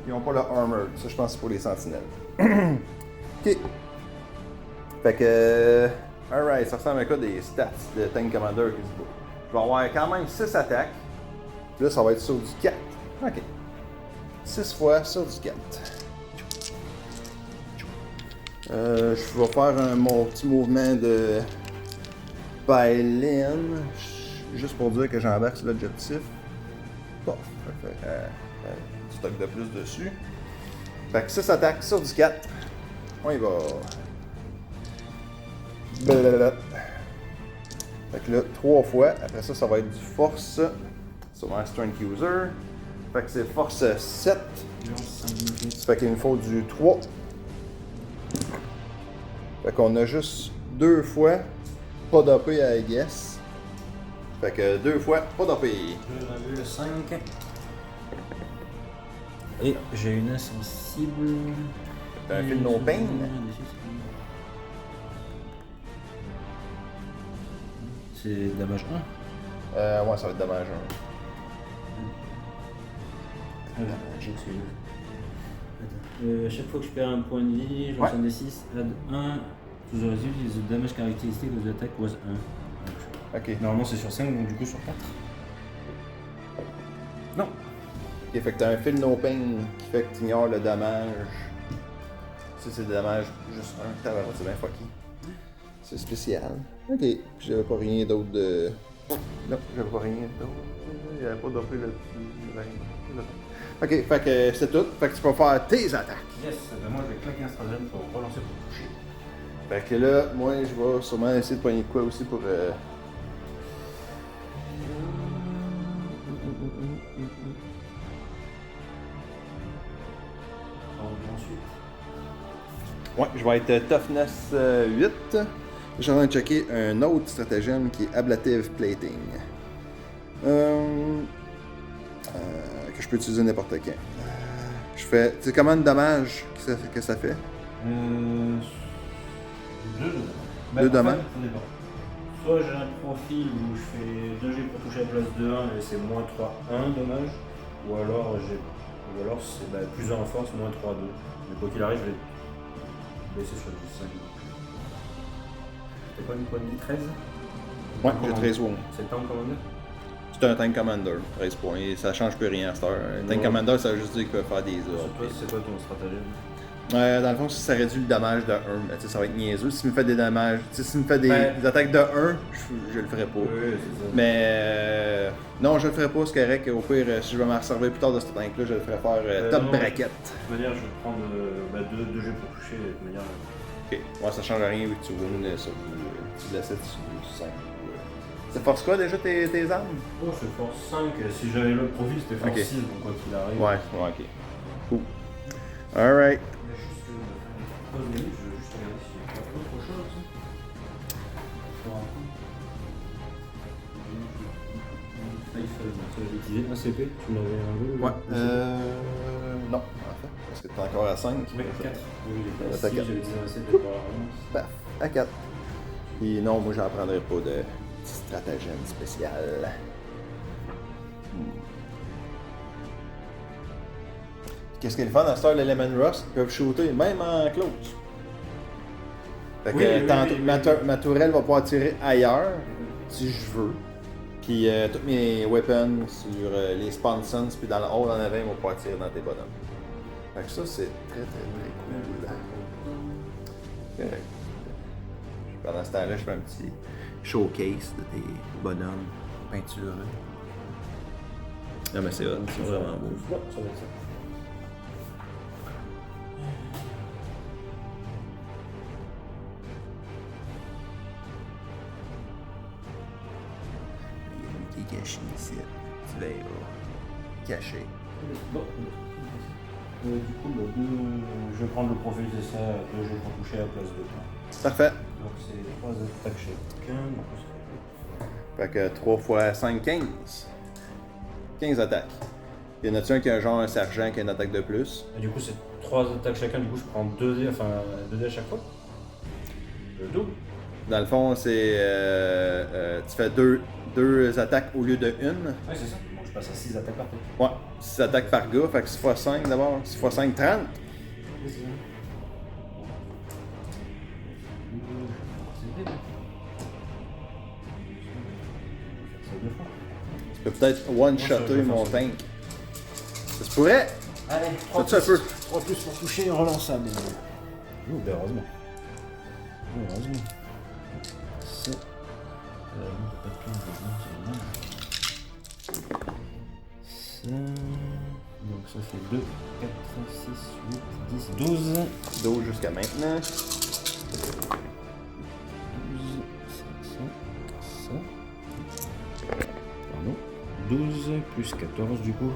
Ils ont pas le Armored, ça je pense que c'est pour les sentinelles. Ok. Fait que. Alright, ça ressemble à quoi des stats de Tank Commander qui se bat. Je vais avoir quand même 6 attaques. Puis là, ça va être sur du 4. Ok. 6 fois sur du 4. Je vais faire mon petit mouvement de Pile-in. Juste pour dire que j'embarque sur l'objectif. Bon, ça fait du stock de plus dessus. Fait que 6 attaques sur du 4. On y va. Blablabla. Fait que là, 3 fois. Après ça, ça va être du force sur mon strength user. Fait que c'est force 7. Ça fait qu'il me faut du 3. Fait qu'on a juste 2 fois pas d'AP à I guess. Fait que 2 fois pas d'AP. J'avais vu le 5. Et j'ai une insensible. T'as un fil no pain. C'est damage 1. Ouais, ça va être dommage. Chaque fois que je perds un point de vie, je lance un D6, add 1 to the result is the damage characteristic of the attack was 1. Ok. Normalement c'est sur 5, donc du coup sur 4. Non. Ok, fait que t'as un fil no pain qui fait que tu ignores le dommage. Si c'est le dommage, juste un, c'est bien fucky. C'est spécial. Ok. Puis j'avais pas rien d'autre de. Non, j'avais pas rien d'autre. Il n'y avait pas d'offre là-dessus. Ok, fait que c'est tout. Fait que tu peux faire tes attaques. Yes, ben moi je vais claquer un stratagème pour relancer pour toucher. Fait que là, moi je vais sûrement essayer de pogner de quoi aussi pour. Ouais, je vais être Toughness 8. Je suis en train de checker un autre stratagème qui est Ablative Plating. Que je peux utiliser n'importe quand. Je fais. Tu sais comment de dommages que ça fait? 2 dommages. Ça dépend. Soit j'ai un profil où je fais 2 G pour toucher à la place de 1 et c'est moins 3, 1 dommage. Ou alors c'est plus 1 en force, moins 3, 2. Mais quoi qu'il arrive, je vais baisser sur le 5. T'as quoi une pointe de 13? Ouais, j'ai 13 wounds. C'est le tank commander? C'est un Tank Commander, 13 points. Et ça change plus rien à cette heure. Un Tank Commander, ça veut juste dire qu'il peut faire des ordres. C'est quoi ton stratagème? Dans le fond, si ça réduit le dommage de 1, ben, ça va être niaiseux. S'il me fait des dommages, s'il me fait des attaques de 1, je le ferai pas. Oui, c'est ça. Mais non, je le ferai pas, c'est correct. Au pire, si je vais m'en servir plus tard de ce tank-là, je le ferai faire top bracket. De toute manière, je vais prendre 2 jeux pour toucher. De toute manière. Ok, ouais, ça change rien vu que tu wound sur tu laissais du 5. C'est force quoi déjà tes armes? Oh, c'est force 5. Si j'avais l'autre profil, c'était force 6, donc quoi qu'il arrive. Ouais, ok. Cool. Alright. Je vais juste regarder s'il y a autre chose. Ça, j'ai utilisé ACP, tu m'avais un jeu? Ouais. Non, en fait. Parce que t'es encore à 5. Oui, 4. Oui, t'as si, 4. j'avais utilisé ACP pour la relance. Paf, à 4. Et non, moi j'en prendrai pas de stratagème spécial. Qu'est-ce qui est le fun à cette heure, l'Element Rust? Ils peuvent shooter même en close. Fait que ma tourelle va pouvoir tirer ailleurs, si je veux. Puis tous mes weapons sur les sponsons, puis dans le hall en avant, ils vont pouvoir tirer dans tes bonhommes. Fait que ça, c'est très cool. Correct. Pendant ce temps-là, je fais un petit showcase de tes bonhommes peinturés. Ah, mais c'est hot, c'est vraiment beau. Ouais, ça va être ça. Il y a lui qui est caché ici. Tu verras. Caché. Bon. Du coup, je vais prendre le profil, c'est ça, 2 jeux pour toucher à la place de 3. Parfait. Donc c'est 3 attaques chacun. Fait que 3 x 5, 15. 15 attaques. Il y en a-tu un qui a genre un sergent qui a une attaque de plus? Et du coup, c'est 3 attaques chacun, du coup, je prends 2 dés, enfin 2 dés à chaque fois. Le double. Dans le fond, c'est. Tu fais 2 attaques au lieu de 1. Ouais, c'est ça. Donc je passe à 6 attaques par tour. Ouais, 6 attaques par gars, fait que 6 x 5 d'abord. 6 x 5, 30. Tu peux peut-être one-shotter mon tank. Ça se pourrait. Allez, Ça tu un peu. 3 plus pour toucher, relançable. Oh, ben heureusement. Heureusement. Ça. Ça. Donc ça fait 2, 4, 6, 8, 10, 12. 12 jusqu'à maintenant. 12, ça. Pardon. 12 plus 14 du coup.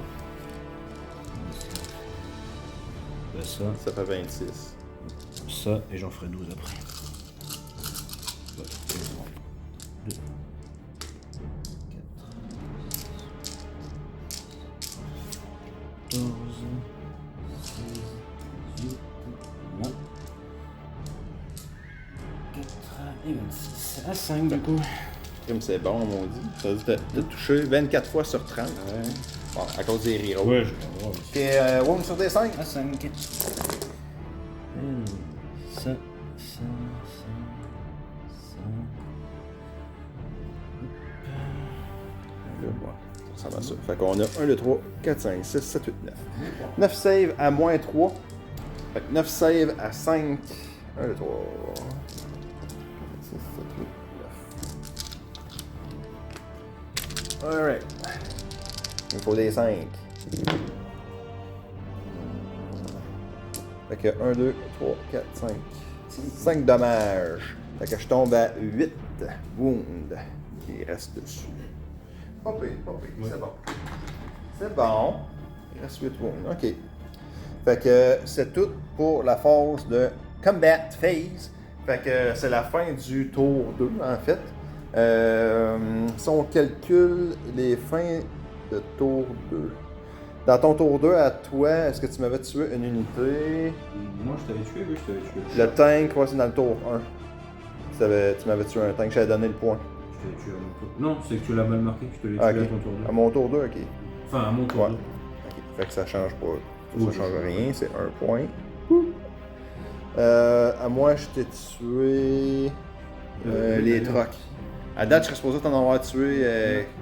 Ben ça. Ça fait 26. Ça et j'en ferai 12 après. 2, 4, 14, 16, 18, 20, 4 et 26. À 5 du coup. C'est bon, on dit. Ça veut dire que t'as touché 24 fois sur 30. Ouais. Bon, à cause des reroll. Ouais, j'ai le droit aussi. Ok, wound sur des 5. À 5. Ça. Ça va ça. Fait qu'on a 1, 2, 3, 4, 5, 6, 7, 8, 9. 9 save à moins 3. Fait que 9 save à 5. 1, 2, 3. 6, 7, 8, 9. Alright. Il faut des 5. Fait que 1, 2, 3, 4, 5. 5 dommages. Fait que je tombe à 8 wounds qui restent dessus. Pas pire, c'est bon. C'est bon. Il reste 8 wounds, ok. Fait que c'est tout pour la phase de combat phase. Fait que c'est la fin du tour 2 en fait. Si on calcule les fins de tour 2. Dans ton tour 2 à toi, est-ce que tu m'avais tué une unité? Moi je t'avais tué, oui, je t'avais tué. Le tank, ouais, c'est dans le tour 1. Tu m'avais tué un tank, j'avais donné le point. Je t'avais tué à mon tour. Non, c'est que tu l'as mal marqué, je te l'ai tué Ah, à ok. ton tour 2. À mon tour 2, ok. Enfin, à mon tour Ouais. 2. Ok. Fait que ça change pas. Ça Oui, change ça rien, c'est un point. À moi, je t'ai tué les trocs. À date, je serais supposé t'en avoir tué.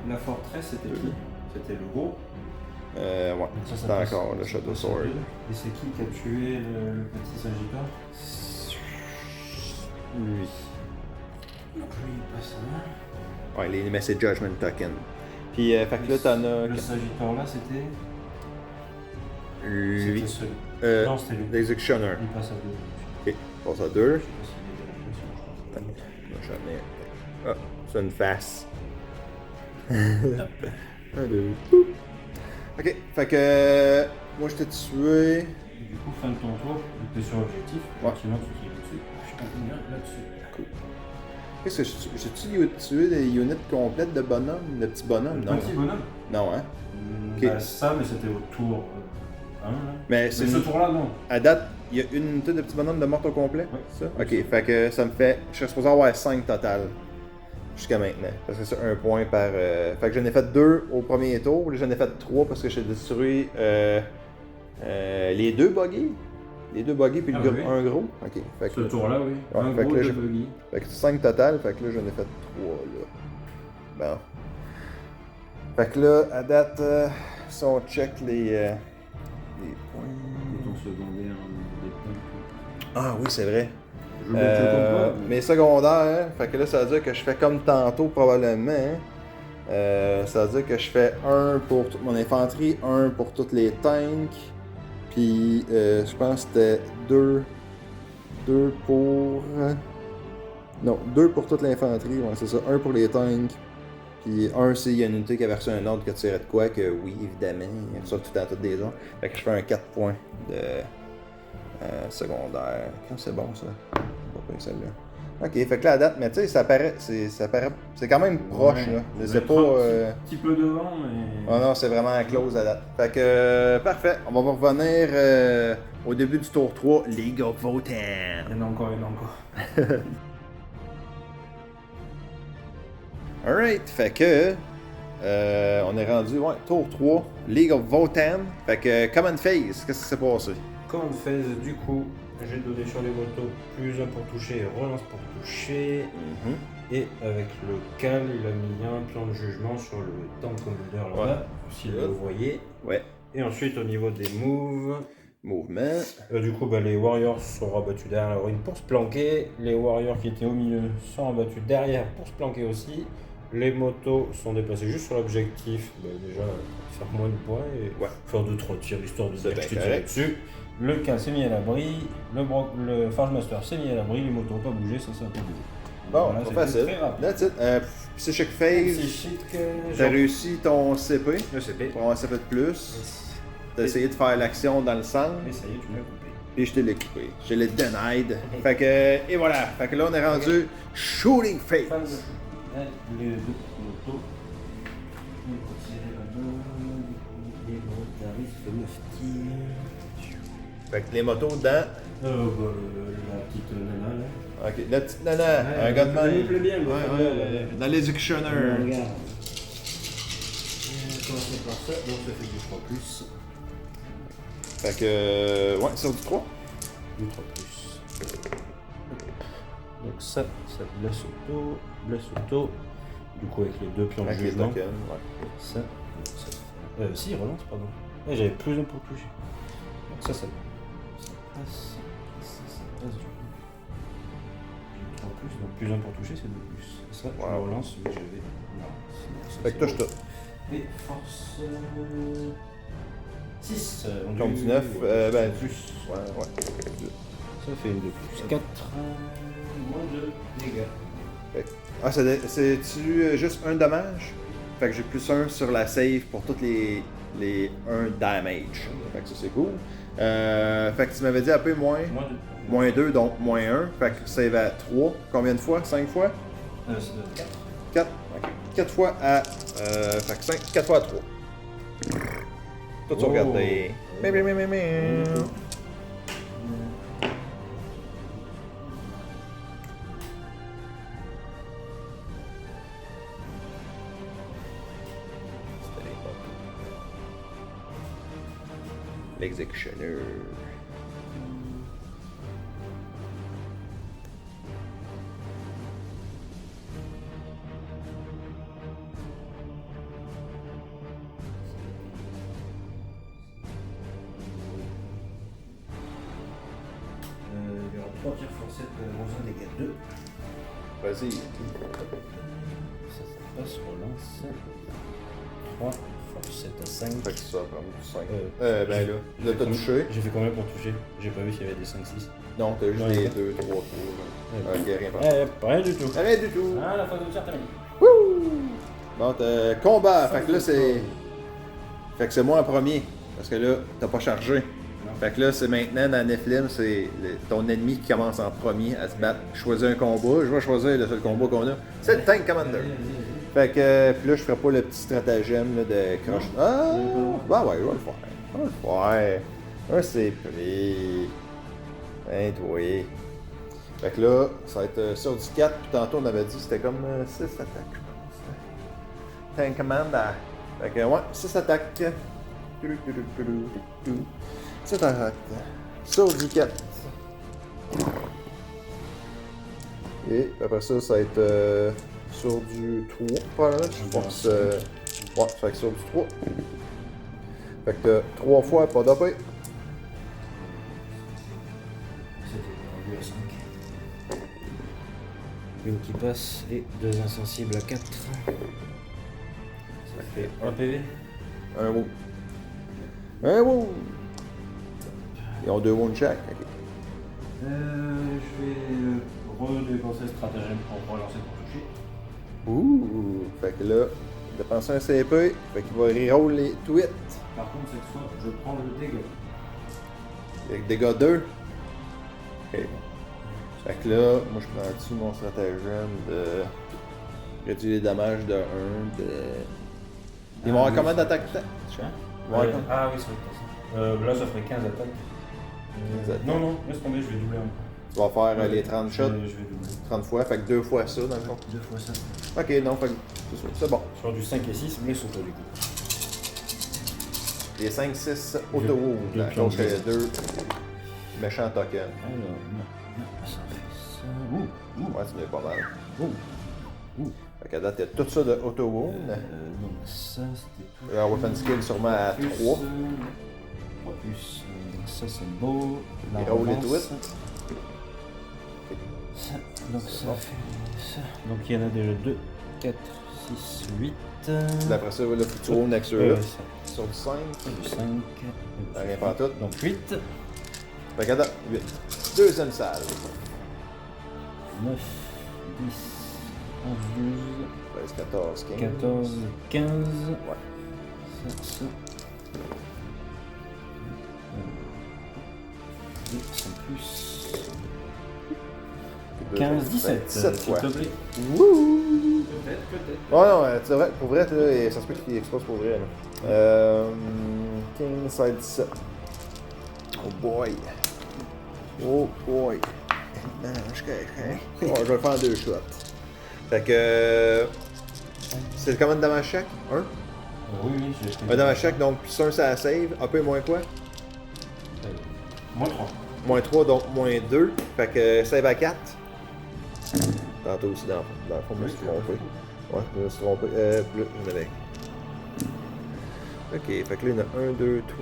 La forteresse, c'était qui? C'était le gros. Ouais, Ça c'était passe- encore le ça Shadow passe à Sword. deux. Et c'est qui a tué le petit Sagittaire? Lui. Donc lui, il passe à Ouais, mais c'est Judgment Token. Puis, fait que là, t'en as. Le Sagittaire là, c'était. Lui. C'était celui. Non, c'était lui. L'Executioner. Il passe à 2. Ok, on passe à 2. Je sais pas s'il est déjà J'en ai. Ah, c'est une face. Un, deux. Ok, fait que. Moi, je t'ai tué. Du coup, fin de ton tour, tu es sur l'objectif. Ouais. Sinon, tu tires dessus. Je t'en viens là-dessus. Cool. Qu'est-ce que j'ai-tu tué des units complètes de bonhommes? De petits bonhommes? Le Non. petit bonhomme. Non, hein? Ok. Bah, ça, mais c'était au tour 1. Mais C'est ce une- tour-là, non. À date, il y a une unité de petits bonhommes de mort au complet? Ouais. Ça? Ok, fait que ça me fait. Je serais supposé avoir 5 total. Jusqu'à maintenant. Parce que c'est un point par. Fait que j'en ai fait 2 au premier tour. Là, j'en ai fait 3 parce que j'ai détruit les 2 buggy. Les 2 buggy puis Ah, le oui. un gros. Ok. Fait Ce que, tour-là, oui. Ouais, Un fait gros que là, de j'ai- buggy. fait que c'est 5 total. Fait que là, j'en ai fait 3 là. Bon. Fait que là, à date, si on check les points. Ton secondaire, des points. Ah oui, c'est vrai. Je veux bien que tu le comptes pas, mais- Mes secondaires, fait que là, ça veut dire que je fais comme tantôt probablement. Ça veut dire que je fais un pour toute mon infanterie, un pour toutes les tanks, puis je pense que c'était deux pour... non, 2 pour toute l'infanterie, ouais, c'est ça. Un pour les tanks, puis un s'il y a une unité qui avait reçu un ordre que tu tirais de quoi, que oui, évidemment, il reçoit tout à toutes des ordres. Fait que je fais un 4 points de secondaire. Quand c'est bon ça? Pas pire, celle-là. Ok, fait que là, à date, mais tu sais, ça paraît, c'est quand même proche, Ouais. là. On C'est va pas... être un petit peu devant, mais. Oh non, c'est vraiment close à date. Fait que, parfait. On va revenir au début du tour 3, League of Votan. Il y en a encore, il y en a encore. Alright, fait que, on est rendu, ouais, tour 3, League of Votan. Fait que, Common Phase, qu'est-ce qui s'est passé? Command phase, du coup, j'ai donné sur les motos plus 1 pour toucher et relance pour toucher. Et avec le cal, il a mis un plan de jugement sur le tank commander là-bas, si vous le voyez. Ouais. Et ensuite, au niveau des moves, Mouvement. du coup, les warriors sont rabattus derrière la ruine pour se planquer. Les warriors qui étaient au milieu sont rabattus derrière pour se planquer aussi. Les motos sont déplacées juste sur l'objectif, déjà faire moins de points et faire 2-3 tirs histoire de C'est dire que bien je t'ai tiré correct. dessus. Le cal s'est mis à l'abri, le Forge Master s'est mis à l'abri, les motos n'ont pas bougé, ça n'a pas bougé. Bon, Voilà, pas c'était facile. très rapide. That's it. Psychic Phase, Psychique, t'as réussi ton CP, le CP. pour avoir un CP de plus. T'as essayé de faire l'action dans le centre. Et ça y est, tu m'as coupé. Et je te l'ai coupé. Je l'ai denied. Fait que, et voilà. Fait que là, on est rendu Shooting Phase. Les deux motos. On va tirer là-bas. Les motos, ça fait 9 tirs. Fait que les motos dans. La petite nana là. Ok, la petite nana, un gars de Ça me même. plaît bien, Dans l'executioner. Regarde. On va commencer par ça, donc ça fait du 3 plus. Fait que, ouais, sur du 3. Du 3 plus. Donc ça blesse auto. Du coup avec les deux pions de Avec les jugement. tokens, ouais. Ça si, relance, pardon. Ouais, j'avais plus 1 pour toucher. Donc ça passe. Ça passe du coup. J'ai 3 plus, donc plus 1 pour toucher, c'est 2 plus. Ça, je Wow. relance, mais j'avais. Non, sinon, ça, Fait que touche c'est tout. bon. Et force. 6. Comme du 9, ben, plus. Ouais, ouais. Ça fait une de plus. 4. Moins de dégâts. Ah, c'est-tu juste un dommage? Fait que j'ai plus 1 sur la save pour toutes les 1 damage. Fait que ça, c'est cool. Fait que tu m'avais dit un peu moins. Moins 2, donc moins 1. Fait que save à 3. Combien de fois? 5 fois? 4. 4. Ok. 4 fois à. Fait que 5. 4 fois à 3. Tout sauvegardé. L'exécutionneur. Il y aura 3 tirs forcettes dans un dégâts 2. Vas-y. Ça passe, relance. 3, forcette à 5. Fait que ça, comme 5. Ben là t'as touché. J'ai fait combien pour toucher? J'ai pas vu s'il y avait des 5-6. Non, t'as juste Non, les il y a 2, 3 tours. Ok, rien pas. Rien du tout. Rien du tout. Ah, la phase de tir terminée. Bon, t'as combat. Fait que là, c'est. Fait que c'est moi en premier. Parce que là, t'as pas chargé. Fait que là, c'est maintenant dans Nephilim, c'est ton ennemi qui commence en premier à se battre. Choisis un combat. Je vais choisir le seul combat qu'on a. C'est le Tank Commander. Fait que, puis là, je ferai pas le petit stratagème là, de croche. Ah! Bah ouais, je vais le faire. Je vais le faire. Un c'est pris. Hein, toi. Fait que là, ça va être sur du 4. Puis tantôt, on avait dit que c'était comme 6 attaques, je pense. Tank Commander. Fait que, ouais, 6 attaques. 7 attaques. Sur du 4. Et après ça, ça va être sur du 3. Probablement, je pense. Ouais, fait que sur du 3. Fait que 3 fois, pas d'OP. C'était rendu à 5. Une qui passe et 2 insensibles à 4. Ça fait 1 PV. Un wound. Un wound. Ils ont 2 wounds chaque. Ok. Je vais redépenser le stratagème pour relancer pour toucher. Ouh. Fait que là, dépenser un CP. Fait qu'il va reroll les tweets. Par contre, cette fois, je prends le dégât. Avec dégâts 2. Ok. Fait que là, moi je prends dessus mon stratagème de réduire les dommages de 1. Ils vont avoir combien d'attaques? Ah oui, ça va être ça. Là, ça ferait 15 attaques. 15 attaques. Non, laisse tomber, je vais doubler un peu. Tu vas faire les 30 shots, Je vais doubler. 30 fois, fait que 2 fois ça dans le fond. 2 fois ça. Ok, non, fait que c'est bon. Sur du 5 et 6, mais sauto du coup. Les 5, 6 auto-wound, deux donc pions de 2 méchants tokens. Alors, non, ça fait ça. Ouais, tu n'es pas mal. Ouh. Fait qu'à date, il y a tout ça de auto-wound. Donc ça, c'était tout. Alors, weapon skill sûrement à 3. Plus, ça c'est beau. La Et roll les relance. tweets. Ça, donc ça fait ça. Donc il y en a déjà 2, 4, 6, 8. Puis après ça, là, faut que tu wound avec ceux-là. Ça. Sur du 5. Du 5. Rien pas tout. Donc 8. Fait qu'à date, 8. Deuxième salle. 9, 10, 11, 12, 13, 14, 15. 14, 15. Ouais. Ça. Et c'est plus. 15, 17. 17 fois. S'il te plaît. Wouh! Peut-être. Ouais, non, c'est vrai, pour vrai, là, et ça se peut qu'il explose pour vrai. Là. 15, ça va être 17. Oh boy. Oh boy. Non, je suis correct, hein? Ouais, je vais le faire en 2 shots. Fait que. C'est le commande de damage chaque? 1? Oui, j'ai Un damage chaque, donc plus 1 ça la save. AP moins quoi? Moins 3. Moins 3, donc moins 2. Fait que save à 4. Tantôt aussi, dans le fond, je me suis trompé. Ouais, je me suis trompé. Plus, je l'avais. Ok, fait que là, il y en a 1, 2, 3.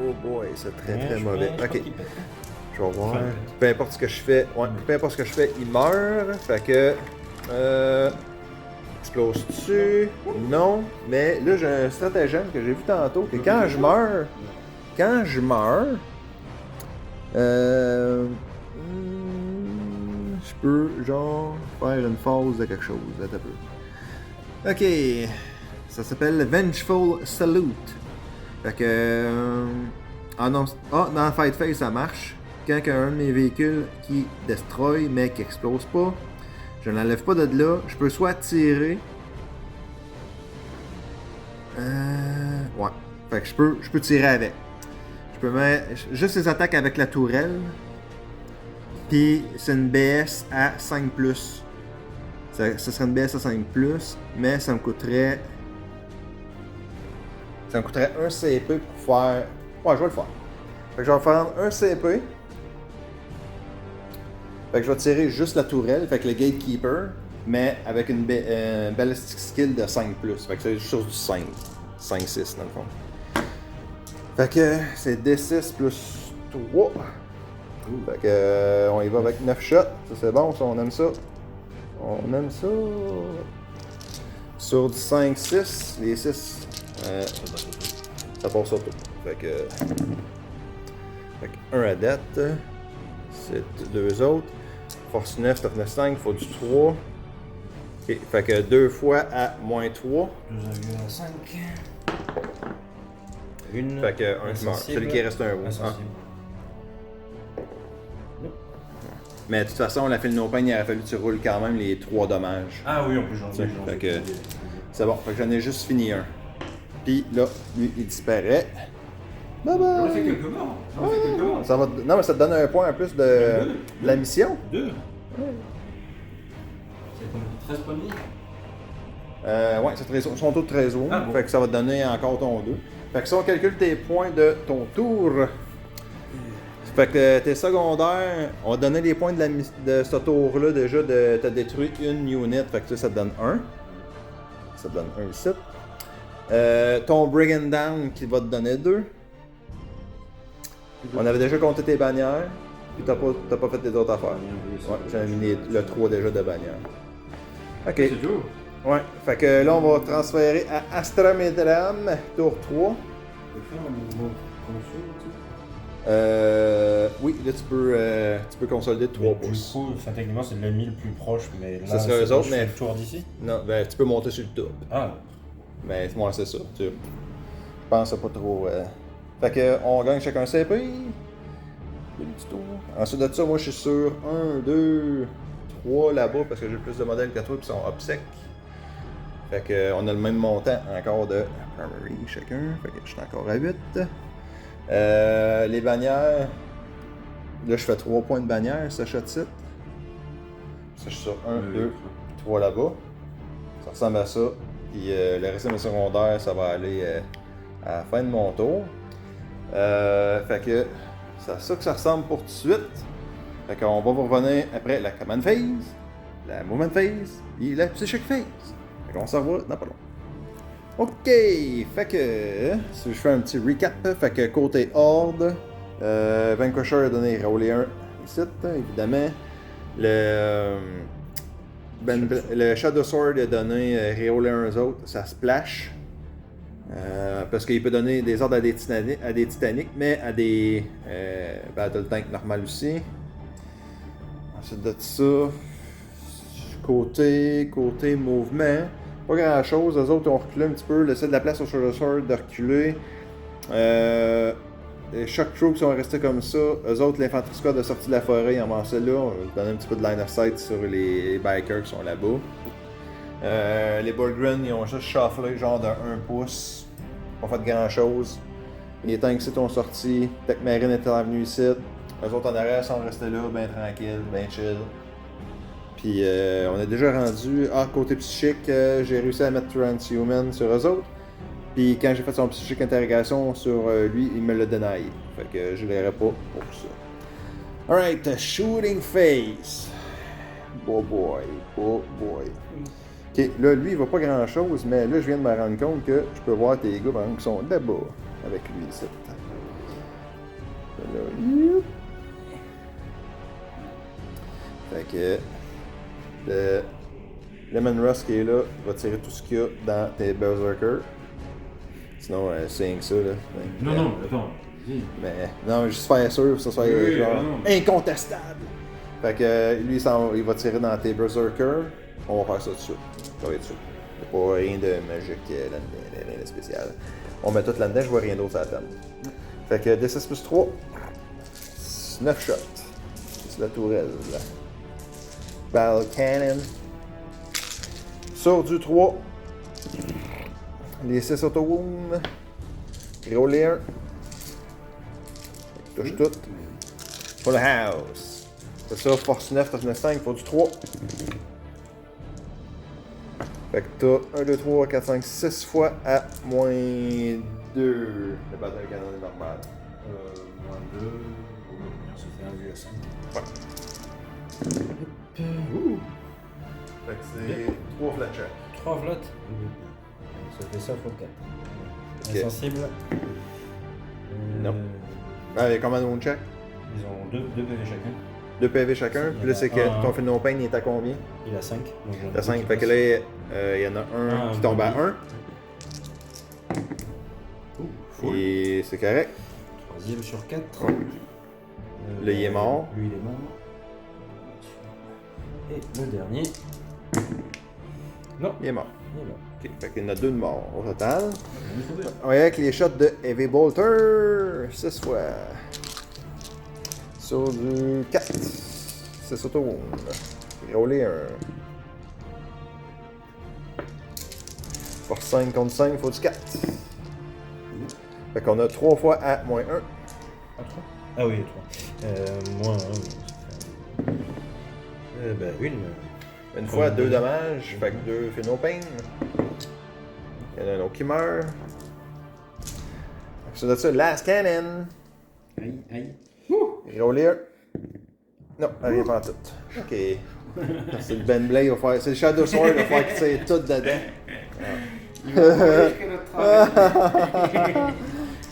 Oh boy, c'est très mauvais. Ok, je vais voir. Peu importe ce que je fais, ouais, peu importe ce que je fais, il meurt. Fait que. Explose-tu? Non. Mais là, j'ai un stratagème que j'ai vu tantôt que quand je meurs. Je peux, genre, faire une phase de quelque chose. Attends un peu. Ok. Ça s'appelle Vengeful Salute. Fait que... Ah non, dans Fight Phase ça marche. Quand il y a un de mes véhicules qui destroy mais qui explose pas, je n'enlève pas de là. Je peux soit tirer... Ouais. Fait que je peux tirer avec. Je peux mettre juste les attaques avec la tourelle. Puis c'est une BS à 5+. Ça serait une BS à 5+, mais ça me coûterait... Ça me coûterait un CP pour faire... Ouais, je vais le faire. Fait que je vais faire un CP. Fait que je vais tirer juste la tourelle, fait que le Gatekeeper, mais avec une Ballistic Skill de 5+. Fait que c'est juste sur du 5. 5-6 dans le fond. Fait que c'est D6 plus 3. Fait que on y va avec 9 shots. Ça c'est bon, ça on aime ça. On aime ça. Sur du 5-6, les 6, ça passe sur tout. Fait que 1 à date. C'est 2 autres. Force 9, toughness 5, faut du 3. Okay. Fait que 2 fois à moins 3. 2,5. Une. Fait que un qui meurt. Celui qui reste un rouge. Mais de toute façon, la file no pain, il aurait fallu que tu roules quand même les 3 dommages. Ah oui, on peut changer. Fait que c'est bon. Fait que j'en ai juste fini un. Puis là, lui, il disparaît. Bye bye! J'en ai fait quelques morts. Ça va... Non, mais ça te donne un point en plus de la mission. 2. C'est combien? 13 points de vie? Ouais, c'est son taux de trésor. Ah, bon. Fait que ça va te donner encore ton 2. Fait que si on calcule tes points de ton tour. Fait que tes secondaires, on va donner les points de ce tour-là déjà de t'as détruit une unit. Fait que ça te donne 1. Ça te donne 1 ici. Ton Brigand Down qui va te donner 2. On avait déjà compté tes bannières. Puis t'as pas fait les autres affaires. Ouais, j'ai mis le 3 déjà de bannières. Ok. C'est dur. Ouais, fait que là on va transférer à Astramédram, tour 3. On peut faire un mouvement console, tu Oui, là tu peux consolider de 3 sais. pouces. Du coup, techniquement c'est l'ennemi le plus proche, mais là Ça serait eux autres, mais- le tour d'ici. Non, ben tu peux monter sur le top. Ah, Mais moi c'est ça, tu penses pas trop. Fait que on gagne chacun CP. Le petit tour. Ensuite de ça, moi je suis sur 1, 2, 3 là-bas parce que j'ai plus de modèles que toi qui sont obsèques. Fait que on a le même montant encore de primary chacun. Fait que je suis encore à 8. Les bannières. Là je fais 3 points de bannière, ça shot site. Ça je suis sur 1, 2, 3 là-bas. Ça ressemble à ça. Puis le reste de mes secondaires, ça va aller à la fin de mon tour. Fait que c'est à ça que ça ressemble pour tout de suite. Fait qu'on va vous revenir après la command phase, la movement phase et la psychic phase. Fait qu'on s'en va dans pas long. Ok, fait que si je fais un petit recap, fait que côté Horde, Vanquisher a donné roller 1 ici, évidemment. Le Shadow Sword a donné reroller un aux autres, ça splash. Parce qu'il peut donner des ordres à des Titanic, mais à des Battle Tank normal aussi. Ensuite de ça, côté mouvement, pas grand chose. Les autres ont reculé un petit peu, laissé de la place au Shadow Sword de reculer. Les Shock Troops sont restés comme ça. Eux autres, l'infanterie squad a sorti de la forêt, ils ont avancé là. On va donner un petit peu de line of sight sur les bikers qui sont là-bas. Les Borgren, ils ont juste shufflé genre de 1 pouce. Pas fait grand chose. Les tanks ici ont sorti. Tech Marine était venu ici. Les autres en arrière sont restés là, bien tranquilles, bien chill. Puis on est déjà rendu. Ah, côté psychique, j'ai réussi à mettre Transhuman sur eux autres. Puis quand j'ai fait son psychique interrogation sur lui, il me l'a denié. Fait que je l'aurais pas pour ça. Alright, shooting phase. Oh boy. Ok, là, lui, il va pas grand chose, mais là, je viens de me rendre compte que je peux voir tes gars, par exemple, qui sont là-bas, avec lui, ici. Là, fait que, le Lemon Rust qui est là, va tirer tout ce qu'il y a dans tes Berserkers. Sinon, c'est rien que ça, là. non, attends. Mais, non, juste faire sûr, que ça soit genre incontestable. Fait que, lui, il va tirer dans tes Berserkers. On va faire ça tout de suite. Ça va être sûr. Il n'y a pas rien de magique là-dedans, rien de spécial. On met tout là-dedans, je vois rien d'autre à la table. Fait que D6 plus 3, 9 shots. C'est la tourelle. Là. Battle Cannon. Sur du 3. Les 6 auto-wounds. Roller 1. Touche tout. Full house. C'est ça, force 9, toughness 5, pour du 3. Fait que t'as 1, 2, 3, 4, 5, 6 fois à moins 2. Le battle canon est normal. Moins 2. Ça fait un vu à 5. Ouais. Fait que c'est 3 flat check. 3 flottes. Ça fait ça fois 4. Ok. Insensible. Non. Allez, command wound check. Ils ont 2 PV chacun. 2 PV chacun. Puis là, c'est que ton Feel No Pain il est à combien? Il a 5. Il a 5. Fait que là, il y en a un qui tombe à 1. Et c'est correct. Troisième sur 4. Là, il est mort. Lui, il est mort. Et le dernier. Non. Il est mort. Il est mort. Ok, fait qu'il y en a 2 de morts au total. On va y aller avec les shots de Heavy Bolter. 6 fois. Sur du 4. 6 auto-wound. Roller 1. Force 5 contre 5, faut du 4. Fait qu'on a 3 fois à moins 1. Ah oui, 3. Moins 1. Ben, Une fois, 2 dommages. Fait que 2 Feel No Pain. Il y en a un autre qui meurt. C'est de ça, Last Cannon. Aïe, aïe. Roller. Non, rien pas tout. Ok. C'est le Ben Blade, c'est le Shadow Sword, il va faire qu'il tire tout dedans.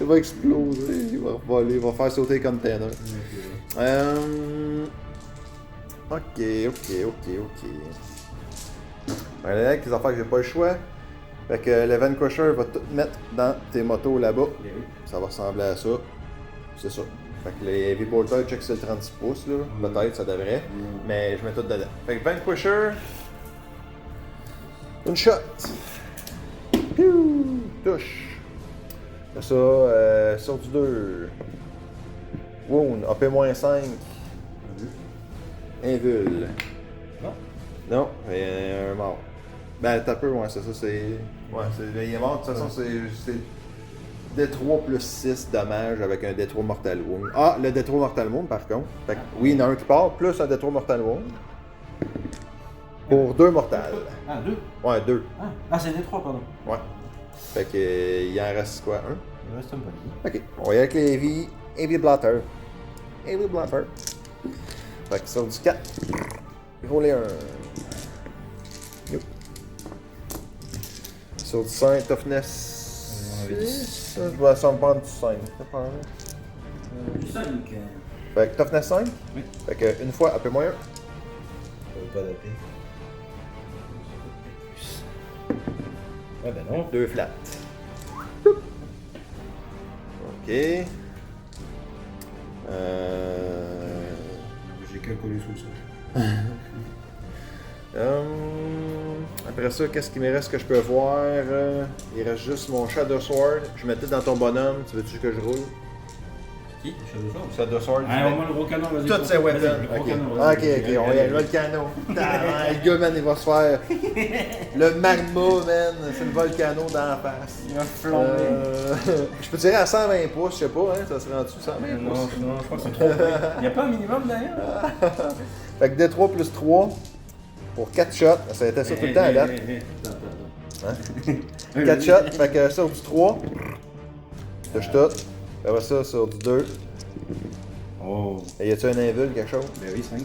Il va exploser, il va voler, il va faire sauter les containers. Ok. Allez, avec les affaires que j'ai pas le choix. Fait que le Vanquisher va tout mettre dans tes motos là-bas. Ça va ressembler à ça. C'est ça. Fait que les Heavy Bolter, check c'est le 36 pouces là. Peut-être ça devrait. Mais je mets tout dedans. Fait que Vanquisher. Une shot. Piou! Touche. C'est ça, sur du 2. Wound, AP-5. Invul. Non. Non, un mort. Ben, t'as peu, ouais, c'est ça, c'est. Ouais, il est mort, de toute façon, c'est. D3 plus 6 dommages avec un D3 Mortal Wound. Ah, le D3 Mortal Wound par contre. Fait que, oui, il y en a un qui part, plus un D3 Mortal Wound. Pour 2 mortales. Ah, 2? Ouais, 2. Ah, c'est D3, pardon. Ouais. Fait que, il en reste quoi, 1? Il reste un peu. Ok, on va y aller avec les Heavy Blotter. Heavy Blotter. Fait que sur du 4. Roller 1. Yo. Sur du 5, toughness. Ça, je vais ça me prendre du 5. Du 5. Fait que toughness 5. Oui. Fait que une fois, un peu moins 1. Pas d'AP. Ah ben non. 2 flats. Ok. J'ai qu'à coller sous ça. Après ça, qu'est-ce qu'il me reste que je peux voir? Il reste juste mon Shadow Sword. Je mettais dans ton bonhomme. Tu veux-tu que je roule? Qui? Shadow Sword. Ah, au moins le gros canon, vas-y. Toutes ses weapons. Ok, on va y aller le canon. Le gars, man, il va se faire. Le magma, man, c'est le volcano dans la face. Il va flamber. Je peux tirer à 120 pouces, je sais pas, hein, ça serait en dessous 120 pouces. Non, je crois que c'est trop. Il n'y a pas un minimum d'ailleurs? Fait que D3 plus 3 pour 4 shots. Ça a été ça tout le temps à date. Hein? 4 shots, fait que sur du 3, touche tout. Après ça, sur du 2. Oh. Et y a-tu un invul, quelque chose? Ben oui, 5.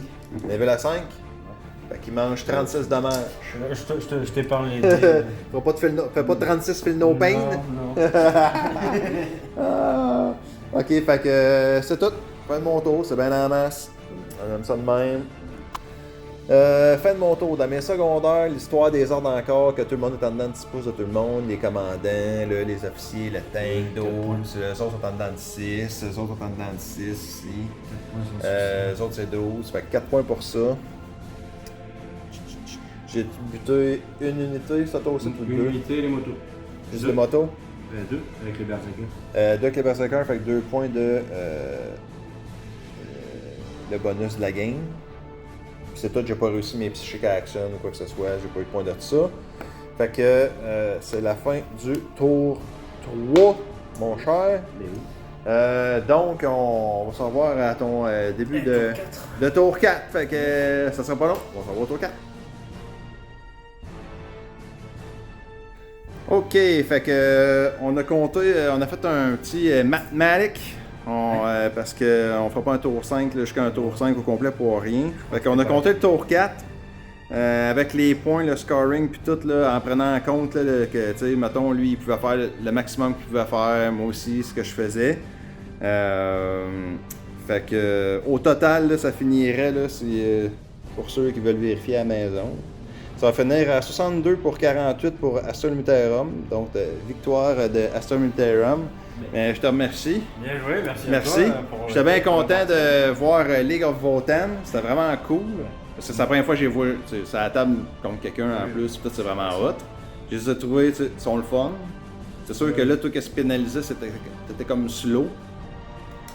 Un invul à 5? Fait qu'il mange 36 dommages. Je t'ai parlé. Fais pas 36 Feel No Pain. Non. Ah, ok, fait que c'est tout. Fin de mon tour, c'est bien en masse. On aime ça de même. Fin de mon tour. Dans mes secondaires, l'histoire des ordres encore, que tout le monde est en dedans de 10 pouces de tout le monde, les commandants, là, les officiers, le tank, d'autres, eux autres sont en dedans de 6, eux autres sont en dedans de 6 ici. Eux autres c'est 12, fait que 4 points pour ça. J'ai buté une unité, ça toi aussi, tout Une deux. unité, les motos. Juste les motos? 2 avec les Berserkers. 2 avec les Berserkers, fait que 2 points de le bonus de la game. Puis c'est tout, j'ai pas réussi mes psychiques action ou quoi que ce soit, j'ai pas eu de point de ça. Fait que c'est la fin du tour 3, mon cher. Donc, on va s'en voir à ton début de tour 4. Fait que ça sera pas long, on va s'en voir au tour 4. Ok, fait que on a compté, on a fait un petit mathematic. Parce qu'on fera pas un tour 5 jusqu'à un tour 5 au complet pour rien. Fait qu'on a compté le tour 4 avec les points, le scoring puis tout là, en prenant en compte là, que tu sais, mettons lui il pouvait faire le maximum qu'il pouvait faire, moi aussi ce que je faisais. Fait que au total là, ça finirait là, pour ceux qui veulent vérifier à la maison. Ça va finir à 62 pour 48 pour Astor Militarum, donc victoire de Astor Militarum. Mais je te remercie. Bien joué, merci. Merci. À toi. J'étais bien content de voir League of Votan. C'était vraiment cool. Parce que c'est la première fois que j'ai vu ça à la table contre quelqu'un en plus. Peut-être c'est vraiment hot. Je les ai trouvés, ils sont le fun. C'est sûr que là, tout ce qui se pénalisait, c'était comme slow.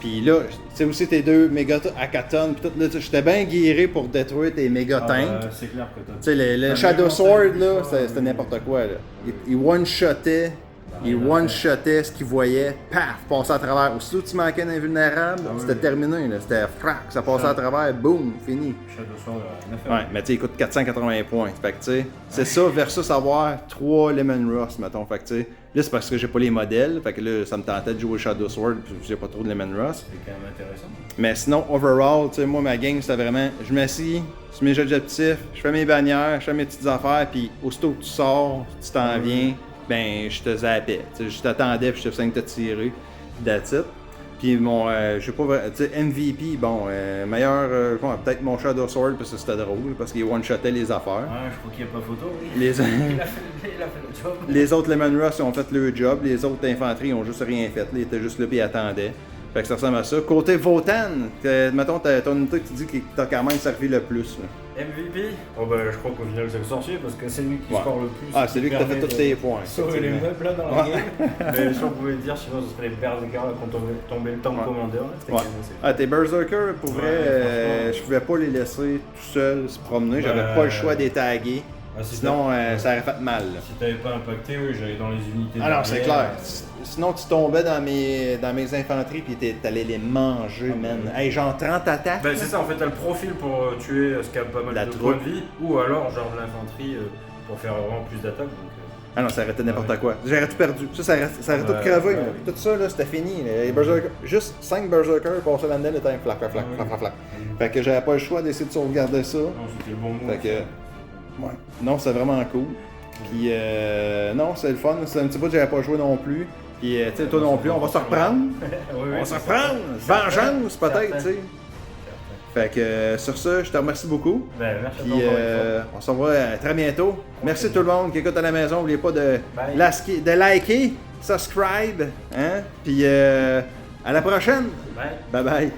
Puis là, tu sais aussi tes 2 méga hackathons, puis tout là, j'étais bien guéri pour détruire tes méga tanks. C'est clair que tu sais, le Shadow Sword, là, c'était n'importe quoi, là. Il one-shotait. Il one-shotait ce qu'il voyait, paf, passait à travers. Aussitôt que tu manquais un invulnérable, c'était terminé, là. C'était frac, ça passait à travers, boum, fini. Shadow Sword, ouais, mais tu sais, il coûte 480 points. Fait que tu sais, c'est ça versus avoir 3 Lemon Rust, mettons. Fait que tu sais, là c'est parce que j'ai pas les modèles. Fait que là, ça me tentait de jouer Shadow Sword, puis j'ai pas trop de Lemon Rust. C'est quand même intéressant. Mais sinon, overall, tu sais, moi, ma game, c'était vraiment, je m'assis sur mes objectifs, je fais mes bannières, je fais mes petites affaires, puis aussitôt que tu sors, tu t'en viens. Ben, je te zappais. T'sais, je t'attendais puis je te faisais te tirer. That's it. Puis mon, je sais pas, tu sais, MVP, bon, meilleur, peut-être mon Shadow Sword parce que c'était drôle, parce qu'il one-shotait les affaires. Ouais, je crois qu'il n'y a pas photo, oui. Les, il a fait le job. Les autres Lemon Rust ont fait leur job, les autres infanteries ont juste rien fait. Là, ils étaient juste là puis ils attendaient. Fait que ça ressemble à ça. Côté Votan, mettons, ton unité que tu dis que t'as quand même servi le plus. Là. MVP? Oh ben je crois qu'au final c'est le sorcier parce que c'est lui qui score le plus. Ah, c'est lui qui t'a fait tous tes points. Sauver les meubles là dans la game. Mais si on pouvait dire, sinon ce serait les Berserkers quand on tombait le Tank Commander. Là, ah, tes Berserkers, pour vrai, je pouvais pas les laisser tout seuls se promener. J'avais pas le choix des taguer. Ah, si sinon, ça aurait fait mal. Là. Si t'avais pas impacté, oui, j'allais dans les unités. Ah non, c'est clair. Sinon, tu tombais dans mes infanteries puis t'allais les manger, man. Hey, genre 30 attaques. Ben, c'est ça, en fait, t'as le profil pour tuer ce qui a pas mal de points de vie, ou alors genre de l'infanterie pour faire vraiment plus d'attaques. Ah non, ça aurait été n'importe quoi. J'aurais tout perdu. Ça aurait tout crevé. Tout ça, là, c'était fini. Les Berserkers, juste 5 Berserkers passaient là-dedans, le temps flac. Fait que j'avais pas le choix d'essayer de sauvegarder ça. Non, c'était le bon mot. Fait que, ouais. Non, c'est vraiment cool. Puis, non, c'est le fun. C'est un petit bout que j'avais pas joué non plus. Puis, tu sais, toi non plus, on va se reprendre. On va se reprendre. Vengeance, peut-être, tu sais. Fait que, sur ça, je te remercie beaucoup. Ben, merci. Puis, on se revoit très bientôt. Merci tout le monde qui écoute à la maison. N'oubliez pas de liker, subscribe. Hein? Puis, à la prochaine. Bye. Bye.